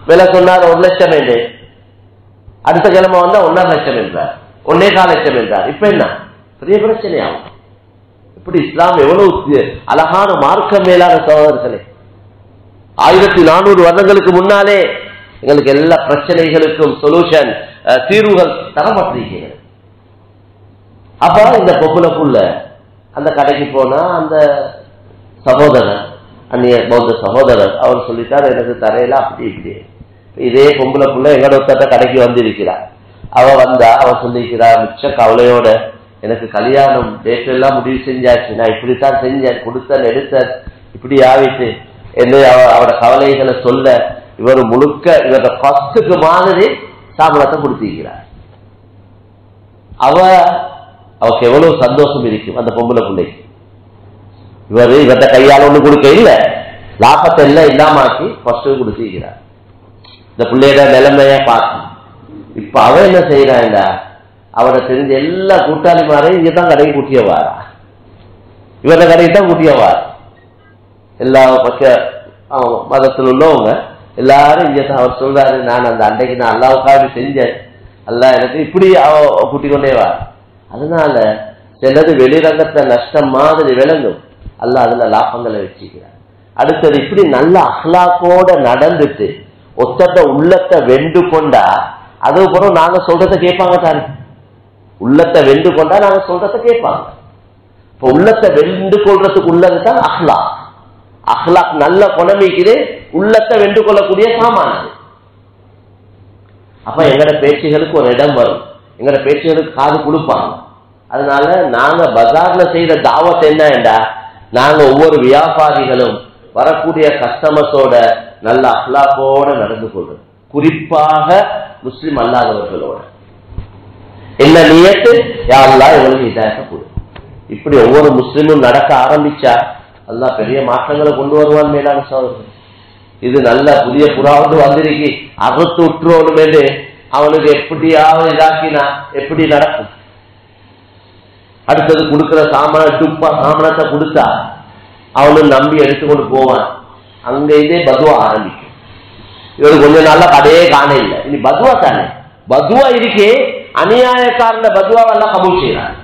விலை சொன்னார் 1 லட்சம் என்று, அடுத்த கிழமை வந்தா 1.5 லட்சம் என்றார், 1.25 லட்சம் என்றார். இப்ப என்ன பெரிய பிரச்சனையாகும். இப்படி இஸ்லாம் எவ்வளவு அழகான மார்க்கம் மேலான சகோதரர்களே. 1400 வருடங்களுக்கு முன்னாலே எங்களுக்கு எல்லா பிரச்சனைகளுக்கும் சொல்யூஷன், தீர்வுகள் தரப்பட்டிருக்கிறது. அப்ப இந்த பொம்பளைக்குள்ள அந்த கடைக்கு போனா அந்த சகோதரர், அந்நிய பௌத்த சகோதரர், அவர் சொல்லிட்டார் எனக்கு தரையில அப்படி இப்படி. இதே பொம்பளைக்குள்ள எங்களோட கடைக்கு வந்திருக்கிறார். அவ வந்தா அவ சொல்லியிருக்கிறார் மிச்ச கவலையோட, எனக்கு கல்யாணம் டேட் எல்லாம் முடிவு செஞ்சாச்சு, நான் இப்படித்தான் செஞ்சேன், கொடுத்தேன் எடுத்தேன், இப்படி ஆவிட்டு என்று அவரோட கவலைகளை சொல்ல இவர் முழுக்க இவரோட ஃபர்ஸ்டுக்கு மாதிரி சாமலத்தை கொடுத்திருக்கிறார். அவருக்கு எவ்வளவு சந்தோஷம் இருக்கும் அந்த பொம்பளை பிள்ளைக்கு. இவர்கிட்ட கையால் ஒண்ணு கொடுக்க இல்ல, லாபத்தை எல்லாம் இல்லாமாக்கி ஃபர்ஸ்ட் கொடுத்திருக்கிறார். இந்த பிள்ளையோட நிலைமைய பார்த்து இப்ப அவ என்ன செய்யறாங்க, அவரை தெரிஞ்ச எல்லா கூட்டாளி மாரையும் இங்கதான் கடைக்கு கூட்டியவாரா, இவர கடைக்கு தான் கூட்டியவார். எல்லா பக்க மதத்தில் உள்ளவங்க எல்லாரும் இங்கதான். அவர் சொல்றாரு, நான் அந்த அன்றைக்கு நான் அல்லாவுக்காக செஞ்சேன், அல்லா எனக்கு இப்படி கூட்டிக் கொண்டே வார். அதனால சிலது வெளிரங்கத்தை நஷ்டம் மாதிரி விளங்கும், அல்லா அதுல லாபங்களை வச்சுக்கிறார். அடுத்தது இப்படி நல்ல அஹ்லாக்கோட நடந்துட்டு ஒத்தட்ட உள்ளத்தை வென்று கொண்டா அதுக்கப்புறம் நாங்க சொல்றத கேட்பாங்க தானே. உள்ளத்தை வென்று கொண்டா நாங்க சொல்றத கேட்பாங்க. இப்ப உள்ளத்தை வென்று கொள்றதுக்கு உள்ளதுதான் அஹ்லாக். அஹ்லாக் நல்ல குணமிக்குது, உள்ளத்தை வென்று கொள்ளக்கூடிய சாமானது. அப்ப எங்கட பேச்சுகளுக்கு ஒரு இடம் வரும், எங்கட பேச்சுகளுக்கு காது கொடுப்பாங்க. அதனால நாங்க பஜார்ல செய்த தாவத் என்னண்டா, நாங்க ஒவ்வொரு வியாபாரிகளும் வரக்கூடிய கஸ்டமர்ஸோட நல்ல அஹ்லாக்கோட நடந்து கொள்றோம். குறிப்பாக முஸ்லிம் அல்லாதவர்களோட என்ன நியத்து, யா அல்லாஹ் இவங்களுக்கு ஹிதாயத்தை கொடு. இப்படி ஒவ்வொரு முஸ்லிமும் நடக்க ஆரம்பிச்சா அல்லாஹ் பெரிய மாற்றங்களை கொண்டு வருவான். மேலான சகோதரர்கள், இது நல்ல புதிய புறாவது வந்திருக்கு, அறுத்து விட்டுருவோம், அவனுக்கு எப்படியாவது இதாக்கினா எப்படி நடக்கும். அடுத்தது கொடுக்கிற சாமானத்தை கொடுத்தா அவனும் நம்பி எடுத்துக்கொண்டு போவான். அங்க இதே பதுவா ஆரம்பிக்கும். இவரு கொஞ்ச நாள்ல கடையே காண இல்லை, இனி பதுவா தானே. பதுவா இருக்கே, அநியாயக்காரன பதுவாவெல்லாம் கபூல் செய்யறாங்க.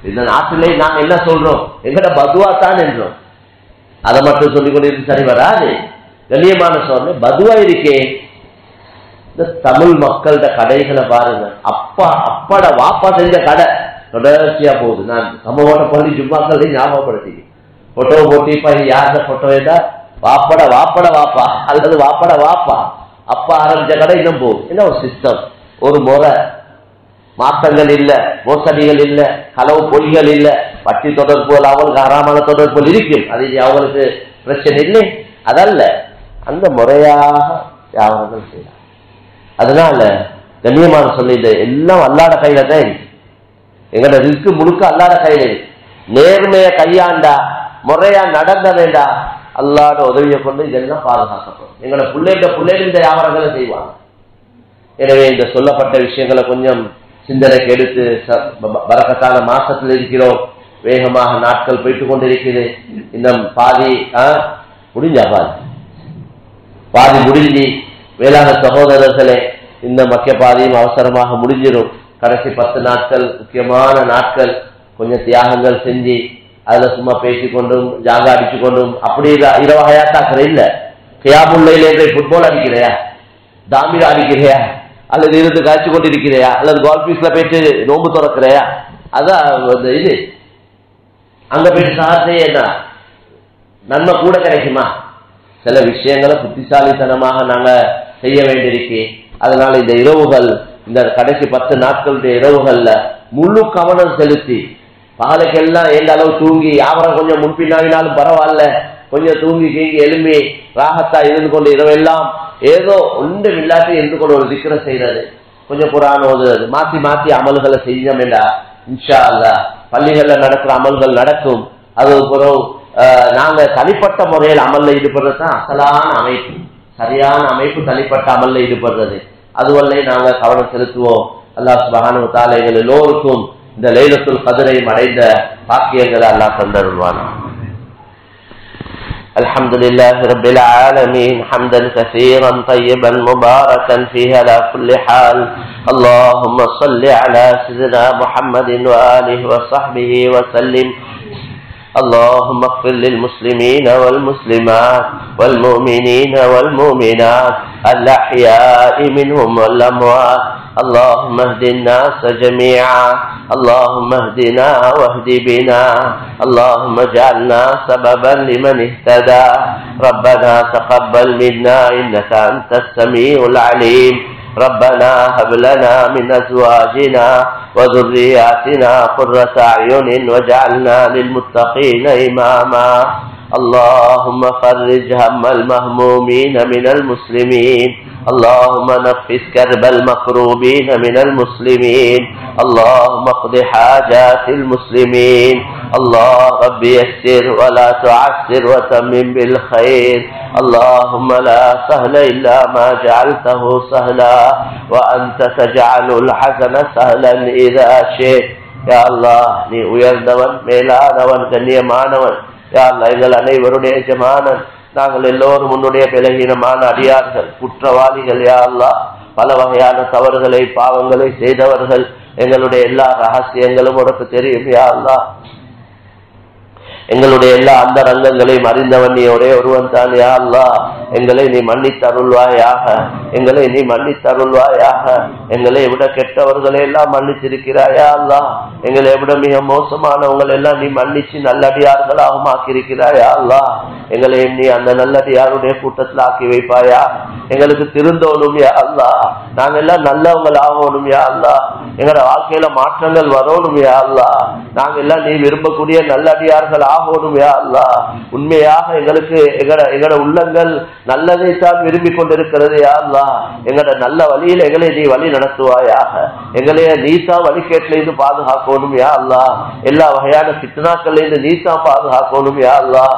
இந்த நாட்டிலே நாங்க என்ன சொல்றோம், எங்கட பதுவா தான் என்றோம். அதை மட்டும் சொல்லிக் கொண்டு சரி வராது. கண்ணியமான சொல்ல பதுவா இருக்கே, இந்த தமிழ் மக்களோட கடைகளை பாருங்க. அப்பாட வாப்பா செஞ்ச கடை தொடர்ச்சியா போகுது. நான் சமமான பள்ளி ஜும்மாக்களை ஞாபகப்படுத்தி போட்டோ போட்டிப்பா, யாருந்த போட்டோ ஏதா வாப்பட வாப்பா அல்லது வாப்பட வாப்பா அப்பா ஆரம்பிச்ச கடை இன்னும் போகுது. என்ன ஒரு சிஸ்டம், ஒரு முறை, மாற்றங்கள் இல்ல, மோசடிகள் இல்ல, களவு பொய்கள் இல்ல, வட்டி தொடர்புகள் அவங்களுக்கு அறாமான தொடர்புகள் இருக்கும், அது அவங்களுக்கு பிரச்சனை இல்லை. அதல்ல, அந்த முறையாக வியாபாரங்கள் செய்யலாம். அதனால கண்ணியமான சொல்லிட்டு எல்லாம் அல்லாத கையில தான் இருக்கு. எங்களோட ரிஸ்க் முழுக்க அல்லாத கையில இருக்கு. நேர்மையை கையாண்டா, முறையா நடந்த வேண்டா, அல்லாத உதவியை கொண்டு இதெல்லாம் பாதுகாக்கப்படும். எங்களோட பிள்ளைகள் இந்த வியாபாரங்களை செய்வாங்க. எனவே இந்த சொல்லப்பட்ட விஷயங்களை கொஞ்சம் சிந்தனைக்கு எடுத்து, பரக்கத்தான மாசத்தில் இருக்கிறோம், வேகமாக நாட்கள் போயிட்டு கொண்டிருக்கிறது. இன்னும் பாதி முடிஞ்சா பாதி முடிஞ்சு வேளாண் சகோதரர்களே, இந்த மக்கிய பாதியும் அவசரமாக முடிஞ்சிடும். கடைசி 10 நாட்கள் முக்கியமான நாட்கள். கொஞ்சம் தியாகங்கள் செஞ்சு அதுல சும்மா பேசிக்கொண்டும் ஜாக அடிச்சு கொண்டும் அப்படி இரவு ஹயாத்தாக்குற இல்ல. கியாமுல்லையிலே ஃபுட்பால் அடிக்கிறையா, தாமிரா அடிக்கிறையா, அல்லது இருந்து காய்ச்சி கொண்டு இருக்கிறையா, அல்லது கோல் பீஸ்ல போயிட்டு நோம்பு திறக்கிறையா, அதான் இது. அங்க போயிட்டு சாப்பிட்டே என்ன நன்மை கூட கிடைக்குமா? சில விஷயங்களை புத்திசாலித்தனமாக நாங்க செய்ய வேண்டியிருக்கு. அதனால இந்த இரவுகள், இந்த கடைசி 10 நாட்களுடைய இரவுகள்ல முழு கவனம் செலுத்தி, பகலுக்கெல்லாம் எந்த அளவு தூங்கி யாவரம் கொஞ்சம் முன்பின்னாவினாலும் பரவாயில்ல, கொஞ்சம் தூங்கி கீங்கி எழும்பி ராகத்தா இருந்து கொண்டு இரவெல்லாம் ஏதோ ஒன்றும் இல்லாட்டி இருந்து கொண்டு ஒரு திக்ர செய்யறது, கொஞ்சம் குர்ஆன் ஓதுறது, மாத்தி மாத்தி அமல்களை செஞ்சோம் என்றா இன்ஷா அல்லாஹ் பள்ளிகள்ல நடக்கிற அமல்கள் நடக்கும். அது பிறகு நாங்க தனிப்பட்ட முறையில் அமல்ல ஈடுபடுறது தான் அசலான அமைப்பு, சரியான அமைப்பு. தனிப்பட்ட அமல்ல ஈடுபடுறது அதுவல்ல நாங்க கவனம் செலுத்துவோம். அல்லாஹ் சுப்ஹானஹு வ தஆலா எங்கள் எல்லோருக்கும் இந்த லைலத்துல் கத்ரை அடைந்த பாக்கியங்களை அல்லாஹ் தந்தருள்வானா. الحمد لله رب العالمين حمدا كثيرا طيبا مباركا فيه على كل حال. اللهم صل على سيدنا محمد وآله وصحبه وسلم. اللهم اغفر للمسلمين والمسلمات والمؤمنين والمؤمنات الأحياء منهم والأموات. اللهم اهد الناس جميعا. اللهم اهدنا واهد بنا. اللهم اجعلنا سببا لمن اهتدى. ربنا تقبل منا إنك أنت السميع العليم. ربنا هب لنا من أزواجنا وذرياتنا قرة أعين واجعلنا للمتقين إماما. اللهم فرج هم المهمومين من المسلمين. اللهم نفس كرب المكروبين من المسلمين. اللهم اقض حاجات المسلمين. الله رب يسر ولا تعسر وتمم بالخير. اللهم لا سهل إلا ما جعلته سهلا وأنت تجعل الحزن سهلا إذا شئت. يا الله நீ உயர்ந்தவன், மேலானவன், கண்ணியமானவன். யா அல்லாஹ் எங்கள் அனைவருடைய எஜமானன். நாங்கள் எல்லோரும் உன்னுடைய பலகீனமான அடியார்கள், குற்றவாளிகள். யா அல்லாஹ் பல வகையான தவறுகளை பாவங்களை செய்தவர்கள். எங்களுடைய எல்லா ரகசியங்களும் உனக்கு தெரியும். யா அல்லாஹ் எங்களுடைய எல்லா அந்த ரங்கங்களையும் அறிந்தவன் நீ ஒரே ஒருவன் தான். யா அல்லாஹ் எங்களை நீ மன்னித்தருள்வாயாக, எங்களை நீ மன்னித்தருள்வாயாக. எங்களை விட கெட்டவர்களை எல்லாம் மன்னிச்சிருக்கிறாய். யா அல்லாஹ் எங்களை விட மிக மோசமானவங்களை எல்லாம் நீ மன்னிச்சு நல்லடியார்களாகவும் ஆக்கியிருக்கிறாய். யா அல்லாஹ் எங்களையும் நீ அந்த நல்லடியாருடைய கூட்டத்தில் ஆக்கி வைப்பாயா. எங்களுக்கு திருந்தோணும். யா அல்லாஹ் நாங்க எல்லாம் நல்லவங்கள் ஆகணும். யா அல்லாஹ் எங்களோட வாழ்க்கையில மாற்றங்கள் வரணும். யா அல்லாஹ் நாங்க எல்லாம் நீ விரும்பக்கூடிய நல்லடியார்கள் ஆகணும். யா அல்லாஹ் உண்மையாக எங்களுக்கு எங்களோட உள்ளங்கள் நல்லதைத்தான் விரும்பி கொண்டிருக்கிறது. யா அல்லாஹ் எங்களோட நல்ல வழியில் எங்களை நீ வழி நடத்துவாயாக. எங்களைய நீதான் வழிகேட்டில இருந்து பாதுகாக்கணும். யா அல்லாஹ் எல்லா வகையான ஃபித்னாக்கள்ல இருந்து நீதான் பாதுகாக்கணும். யா அல்லாஹ்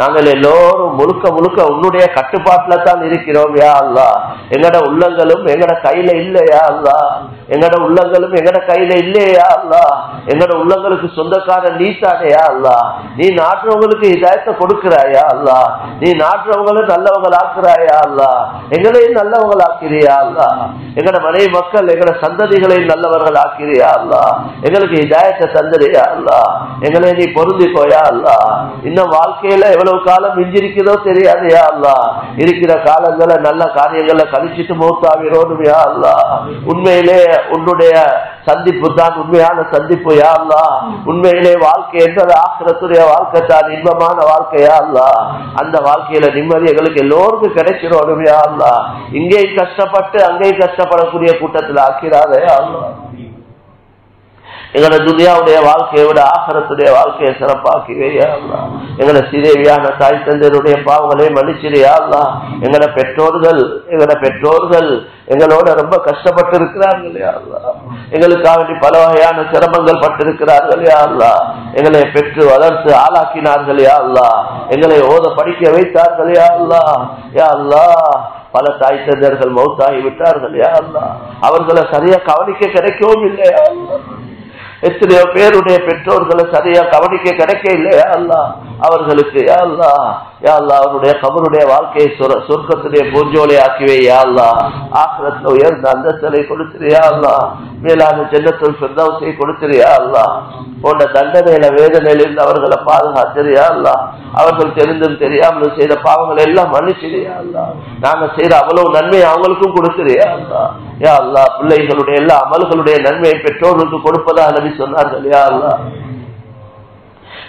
நாங்கள் எல்லோரும் முழுக்க முழுக்க உன்னுடைய கட்டுப்பாட்டுல தான் இருக்கிறோம். யா அல்லாஹ் எங்கட உள்ளங்களும் எங்கட கையில இல்லையா அல்லாஹ், எங்கட உள்ளங்களும் எங்கட கையில இல்லையா அல்லாஹ். எங்கட உள்ளங்களுக்கு சொந்தக்காரன் நீ தானேயா அல்லாஹ். நீ நாட்டுறவங்களுக்கு ஹிதாயத்தை கொடுக்கிறாயா அல்லாஹ். நீ நாட்டுறவங்களும் நல்லவங்கள் ஆக்குறாயா அல்லாஹ். எங்களையும் நல்லவங்கள் ஆக்கிறியா அல்லாஹ். எங்கட மனைவி மக்கள் எங்கட சந்ததிகளையும் நல்லவர்கள் ஆக்கிறியா அல்லாஹ். எங்களுக்கு ஹிதாயத்தை தந்தறியா அல்லாஹ். எங்களை நீ பொருந்திக்கோயா அல்லாஹ். இன்னும் வாழ்க்கையில எவ்வளவு காலம் மிஞ்சிருக்கிறதோ தெரியாது. யா அல்லாஹ் இருக்கிற காலங்களை நல்ல காரியங்களை கழிச்சிட்டு மௌத்தாவிரோடும். யா அல்லாஹ் உண்மையிலே உன்னுடைய சந்திப்பு தான் உண்மையான சந்திப்பு. யா அல்லாஹ் உண்மையிலே வாழ்க்கை என்பது ஆখিরাத்துடைய வாழ்க்கை தான், இன்பமான வாழ்க்கையா அல்லாஹ். அந்த வாழ்க்கையில நிம்மதி எங்களுக்கு எல்லோருக்கும் கிடைக்கிறோம். யா அல்லாஹ் இங்கேயும் கஷ்டப்பட்டு அங்கேயும் கஷ்டப்படக்கூடிய கூட்டத்தில் ஆக்கிறாரே அல்லாஹ். எங்களோட துனியாவுடைய வாழ்க்கையை விட ஆখিরাத்துடைய வாழ்க்கையை சிறப்பாக்கிவே. யா அல்லாஹ் எங்களோட சீதேவியான தாய் தந்தையருடைய பாவங்களை மன்னிச்சிரியா அல்லாஹ். எங்களோட பெற்றோர்கள் எங்களோட ரொம்ப கஷ்டப்பட்டு இருக்கிறார்கள். யா அல்லாஹ் எங்களுக்காக பல வகையான சிரமங்கள் பட்டிருக்கிறார்கள். யா அல்லாஹ் எங்களை பெற்று வளர்த்து ஆளாக்கினார்கள். யா அல்லாஹ் எங்களை ஓத படிக்க வைத்தார்கள். யா அல்லாஹ் யா அல்லாஹ் பல தாய் தந்தையர்கள் மௌத்தாகி விட்டார்கள். யா அல்லாஹ் அவர்களை சரியா கவனிக்க கிடைக்கவும் இல்லை. எத்தனையோ பேருடைய பெற்றோர்களை சரியா கவனிக்க கிடைக்க இல்லையா அல்லாஹ் அவர்களுக்கு. யா அல்லாஹ் யா அல்லாஹ் அவருடைய கபருடைய வாழ்க்கையை சொர்க்கத்துடைய பூஞ்சோலை ஆக்கிவே. யா அல்லாஹ் ஆখিরাத்துல உயர்ந்த அந்தஸ்தை கொடுத்திரியா அல்லாஹ். மேலான ஜன்னத்துல் ஃபிர்தௌஸை கொடுத்திரியா அல்லாஹ். போன்ற தண்டனையில வேதனையிலிருந்து அவர்களை பாதுகாத்திரியா அல்லாஹ். அவர்கள் தெரிந்தும் தெரியாமலும் செய்த பாவங்களை எல்லாம் மன்னிச்சிரியா அல்லாஹ். நாங்க செய்யற அவ்வளவு நன்மையை அவங்களுக்கும் கொடுத்திரியா அல்லாஹ். யா அல்லாஹ் பிள்ளைகளுடைய எல்லா அமல்களுடைய நன்மையை பெற்றோர்களுக்கு கொடுப்பதாக நபி சொன்னார்கள். யா அல்லாஹ்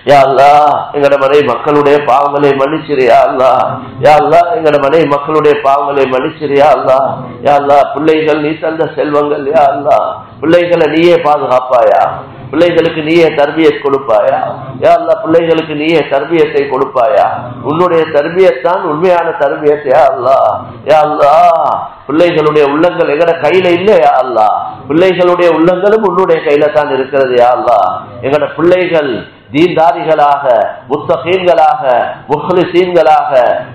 யா அல்லாஹ் எங்கட மனைவி மக்களுடைய பாவங்களை மன்னிச்சிரு யா அல்லாஹ். யா அல்லாஹ் எங்கட மனைவி மக்களுடைய பாவங்களை மன்னிச்சிரு யா அல்லாஹ். யா அல்லாஹ் பிள்ளைகள் நீ தந்த செல்வங்கள் யா அல்லாஹ், பிள்ளைகளை நீயே பாதுகாப்பாயா, பிள்ளைகளுக்கு நீயே தர்பியத் கொடுப்பாயா யா அல்லாஹ், பிள்ளைகளுக்கு நீயே தர்பியத்தை கொடுப்பாயா. உன்னுடைய தர்பியத்தான் உண்மையான தர்பியத் யா அல்லாஹ். யா அல்லாஹ் பிள்ளைகளுடைய உள்ளங்கள் எங்கட கையில இல்ல யா அல்லாஹ், பிள்ளைகளுடைய உள்ளங்களும் உன்னுடைய கையில தான் இருக்கிறது யா அல்லாஹ். எங்கட பிள்ளைகள் தீன்தாரிகளாக, முத்தகீன்களாக, முஹ்லிசீன்களாக,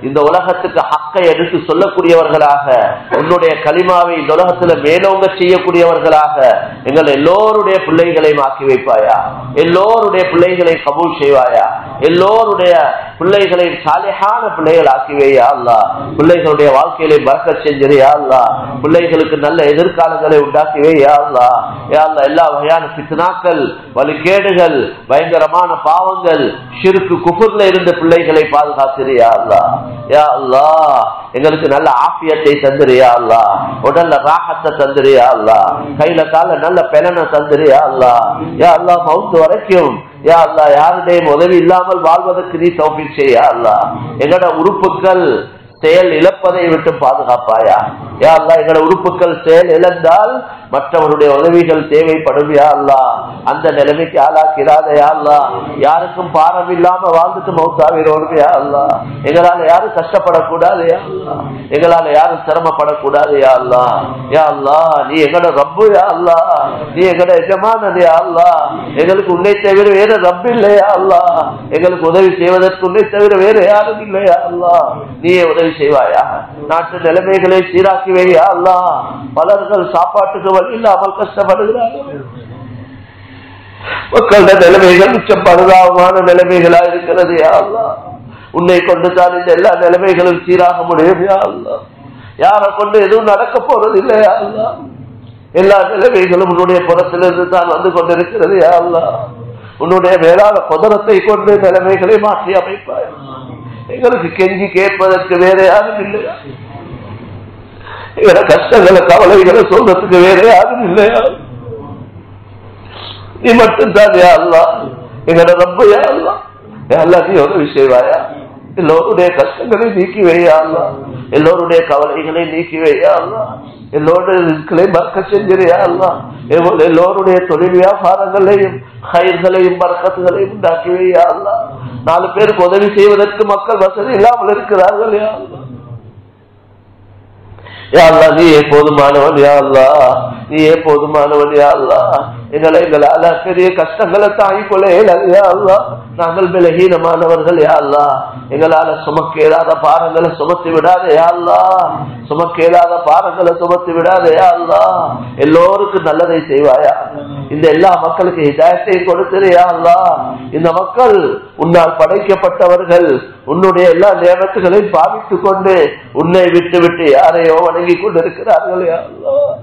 இந்த உலகத்துக்கு ஹக்கை எடுத்து சொல்லக்கூடியவர்களாக, உன்னுடைய கலிமாவை இந்த உலகத்துல மேலோங்க செய்யக்கூடியவர்களாக எங்கள் எல்லோருடைய பிள்ளைகளை ஆக்கி வைப்பாயா, எல்லோருடைய பிள்ளைகளை கபூல் செய்வாயா, எல்லோருடைய பிள்ளைகளை சாலிஹான பிள்ளைகள் ஆக்கி வையா அல்லாஹ். பிள்ளைகளுடைய வாழ்க்கையில பரக்கத் செஞ்சிரியா அல்லாஹ், பிள்ளைகளுக்கு நல்ல எதிர்காலங்களை உண்டாக்கி வையா அல்லாஹ். யா அல்லாஹ் எல்லா வகையான ஃபித்னாக்கள், வழிகேடுகள், பயங்கரமான பாவங்கள், ஷிர்க், குஃப்ர்ல இருந்த பிள்ளைகளை பாதுகாத்திரியா அல்லாஹ். யா அல்லாஹ் எங்களுக்கு நல்ல ஆஃபியத்தை தந்திரியா அல்லாஹ், உடல்ல ராஹத்தை தந்திரியா அல்லாஹ், கையில கால நல்ல பெலனை தந்திரியா அல்லாஹ். யா அல்லாஹ் மவுத் வரைக்கும் யா அல்லாஹ் யாருடைய உதவி இல்லாமல் வாழ்வதற்கு நீ தௌஃபீக் செய்யா அல்லாஹ். எங்கட உறுப்புகள் செயல் இழப்பதை விட்டு பாதுகாப்பாயா யா அல்லாஹ். எங்கட உறுப்புகள் செயல் இழந்தால் மற்றவருடைய உதவிகள் தேவைப்படும் யா அல்லாஹ். அந்த நிலைமைக்கு ஆளாக்கிறாத யா அல்லாஹ். யாருக்கும் பாரம் இல்லாம வாழ்ந்துட்டு மௌத்தாவிரோடு யா அல்லாஹ். எங்களால யாரும் கஷ்டப்படக்கூடாது யா அல்லாஹ், எங்களால யாரும் சிரமப்படக்கூடாது யா அல்லாஹ். யா அல்லாஹ் நீ எங்கட ரப்பு யா அல்லாஹ், நீ எங்கட எஜமானன் யா அல்லாஹ். எங்களுக்கு உன்னை தவிர வேற ரப்பு இல்லையா அல்லாஹ், எங்களுக்கு உதவி செய்வதற்கு உன்னை தவிர வேற யாரும் இல்லையா அல்லாஹ். நீயே உதவி செய்வாயா. நாட்டு நிலைமைகளை சீராக்கி வையா அல்லாஹ். பலர்கள் சாப்பாட்டுக்கு வழி இல்லாமல் கஷ்டப்படுகிறார்கள். மக்களுடைய நிலைமைகள் மிச்சம் பரிதாபமான நிலைமைகளா இருக்கிறது யா அல்லாஹ். உன்னை கொண்டு தான் இந்த எல்லா நிலைமைகளும் சீராக முடியும் யா அல்லாஹ். யாரை கொண்டு எதுவும் நடக்க போறது இல்லையா அல்லாஹ். எல்லா நிலைமைகளும் உன்னுடைய புறத்திலிருந்து தான் வந்து கொண்டிருக்கிறது யா அல்லாஹ். உன்னுடைய மேலான குதிரத்தை கொண்டு நிலைமைகளை மாற்றி அமைப்பாய். எங்களுக்கு கெஞ்சி கேட்பதற்கு வேற யாரும் இல்லையா, எங்களோட கஷ்டங்களை கவலைகளை சொல்றதுக்கு வேற யாரும் இல்லையா, நீ மட்டும்தான் யா அல்லாஹ். எங்களோட ரப்பு யா அல்லாஹ். யா அல்லாஹ் நீ உதவி செய்வாயா. எல்லோருடைய கஷ்டங்களை நீக்கி வையா அல்லாஹ், எல்லோருடைய கவலைகளை நீக்கி வையா அல்லாஹ், எல்லோருடைய ரிஸ்களை பறக்கச் செஞ்சிரியா அல்லாஹ். எல்லோருடைய தொழில் வியாபாரங்களையும் ஹைர்களையும் பறக்கத்துகளையும் உண்டாக்கி வையா அல்லாஹ். 4 பேருக்கு உதவி செய்வதற்கு மக்கள் வசதி இல்லாமல் இருக்கிறார்கள் யா அல்லாஹ். யா அல்லாஹ் நீயே போதுமானவன் யா அல்லாஹ், நீயே போதுமானவன் யா அல்லாஹ். எங்களால பெரிய கஷ்டங்களை தாங்கிக் கொள்ள இயலாது யா அல்லாஹ். நாங்கள் பலகீனமானவர்கள் யா அல்லாஹ். எங்களால சுமக்க இயலாத பாரங்களை சுமத்தி விடாத யா அல்லாஹ், சுமக்க இயலாத பாரங்களை சுமத்தி விடாத யா அல்லாஹ். எல்லோருக்கும் நல்லதை செய்வாயா. இந்த எல்லா மக்களுக்கு ஹிதாயத்தையும் கொடுத்திரு யா அல்லாஹ். இந்த மக்கள் உன்னால் படைக்கப்பட்டவர்கள், உன்னுடைய எல்லா நேரத்துகளையும் பாவித்துக் கொண்டு உன்னை விட்டு விட்டு யாரையோ வணங்கி கொண்டிருக்கிறார்கள் யா அல்லாஹ்.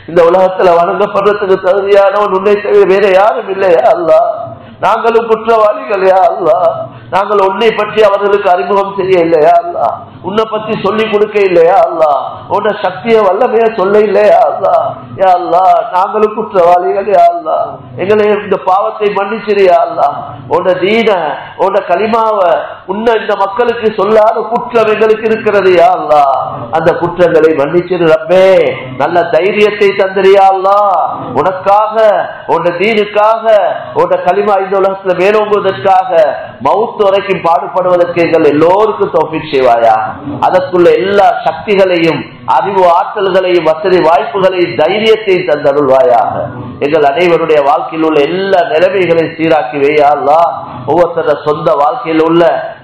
இந்த உலகத்துல வணங்கப்படுறதுக்கு தகுதியானவன் உன்னை தவிர வேற யாரும் இல்லையா அல்லாஹ். நாங்களும் குற்றவாளிகள் யா அல்லாஹ். நாங்கள் உன்னை பற்றி அவர்களுக்கு அறிமுகம் செய்ய இல்லையா அல்லாஹ், உன்னை பத்தி சொல்லி கொடுக்க இல்லையா அல்லாஹ், உன்ன சக்திய வல்லமைய சொல்ல இல்லையா அல்லாஹ். யா அல்லாஹ் நாங்களும் குற்றவாளிகள் யா அல்லாஹ். எங்களை இந்த பாவத்தை மன்னிச்சிரியா அல்லாஹ். உன்ன தீன உன்ன கலிமாவ உன்ன இந்த மக்களுக்கு சொல்லாத குற்றம் எங்களுக்கு இருக்கிறது யா அல்லாஹ். அந்த குற்றங்களை மன்னிச்சிரு ரப்பே. நல்ல தைரியத்தை தந்திரியா அல்லாஹ். உனக்காக, உன்ன தீனுக்காக, உன்ன கலிமா இந்த உலகத்துல மேலோங்குவதற்காக மவுத் வரைக்கும் பாடுபடுவதற்கு எங்கள் எல்லோருக்கும் தௌஃபீக் செய்வாயா. அதற்குள்ள எல்லா சக்திகளையும், அறிவு ஆற்றல்களையும், வசதி வாய்ப்புகளையும், தைரியத்தையும் தந்தருள்வாயாக. எங்கள் அனைவருடைய வாழ்க்கையில் உள்ள எல்லா நிலைமைகளையும் சீராக்கி வையா அல்லாஹ். ஒவ்வொருத்தர சொந்த வாழ்க்கையில் உள்ள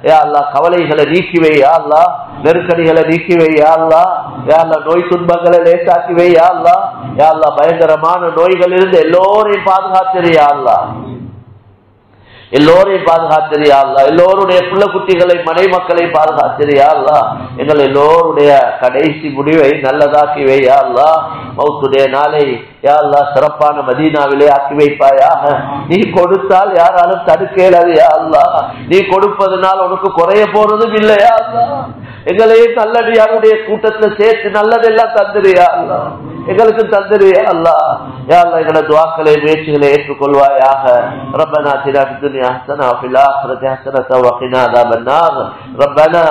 யா அல்லாஹ் கவலைகளை நீக்கி வையா அல்லாஹ், நெருக்கடிகளை நீக்கி வையா அல்லாஹ். யா அல்லாஹ் நோய் துன்பங்களை லேசாக்கி வையா அல்லாஹ். யா அல்லாஹ் பயங்கரமான நோய்கள் இருந்து எல்லோரையும் பாதுகாத்திரியா அல்லாஹ், எல்லோரையும் பாதுகாத்திரியா அல்லாஹ். எல்லோருடைய புள்ள குட்டிகளை, மனை மக்களை பாதுகாத்திரியா அல்லாஹ். எங்கள் எல்லோருடைய கடைசி முடிவை நல்லதாக்கி வையா அல்லாஹ். மௌத்துடைய நாளை யா அல்லாஹ் சிறப்பான மதீனாவிலே ஆக்கி வைப்பாயாக. நீ கொடுத்தால் யாராலும் தடுக்க இயலாது யா அல்லாஹ். நீ கொடுப்பதனால் உனக்கு குறைய போறதும் இல்லையா அல்லாஹ். எங்களையே நல்லடியாருடைய கூட்டத்துல சேர்த்து நல்லதெல்லாம் தந்துரியா அல்லாஹ். எங்களுக்கு தந்திரு யா அல்லாஹ். யா அல்லாஹ் எங்களோட துஆக்களை முயற்சிகளை ஏற்றுக்கொள்வாயாக. ربنا آتنا في الدنيا حسنة وفي الآخرة حسنة وقنا عذاب النار. ربنا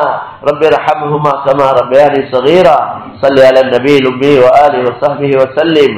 رب ارحمهما كما ربياني صغيرا. صل على النبي الأمي وآله وصحبه وسلم.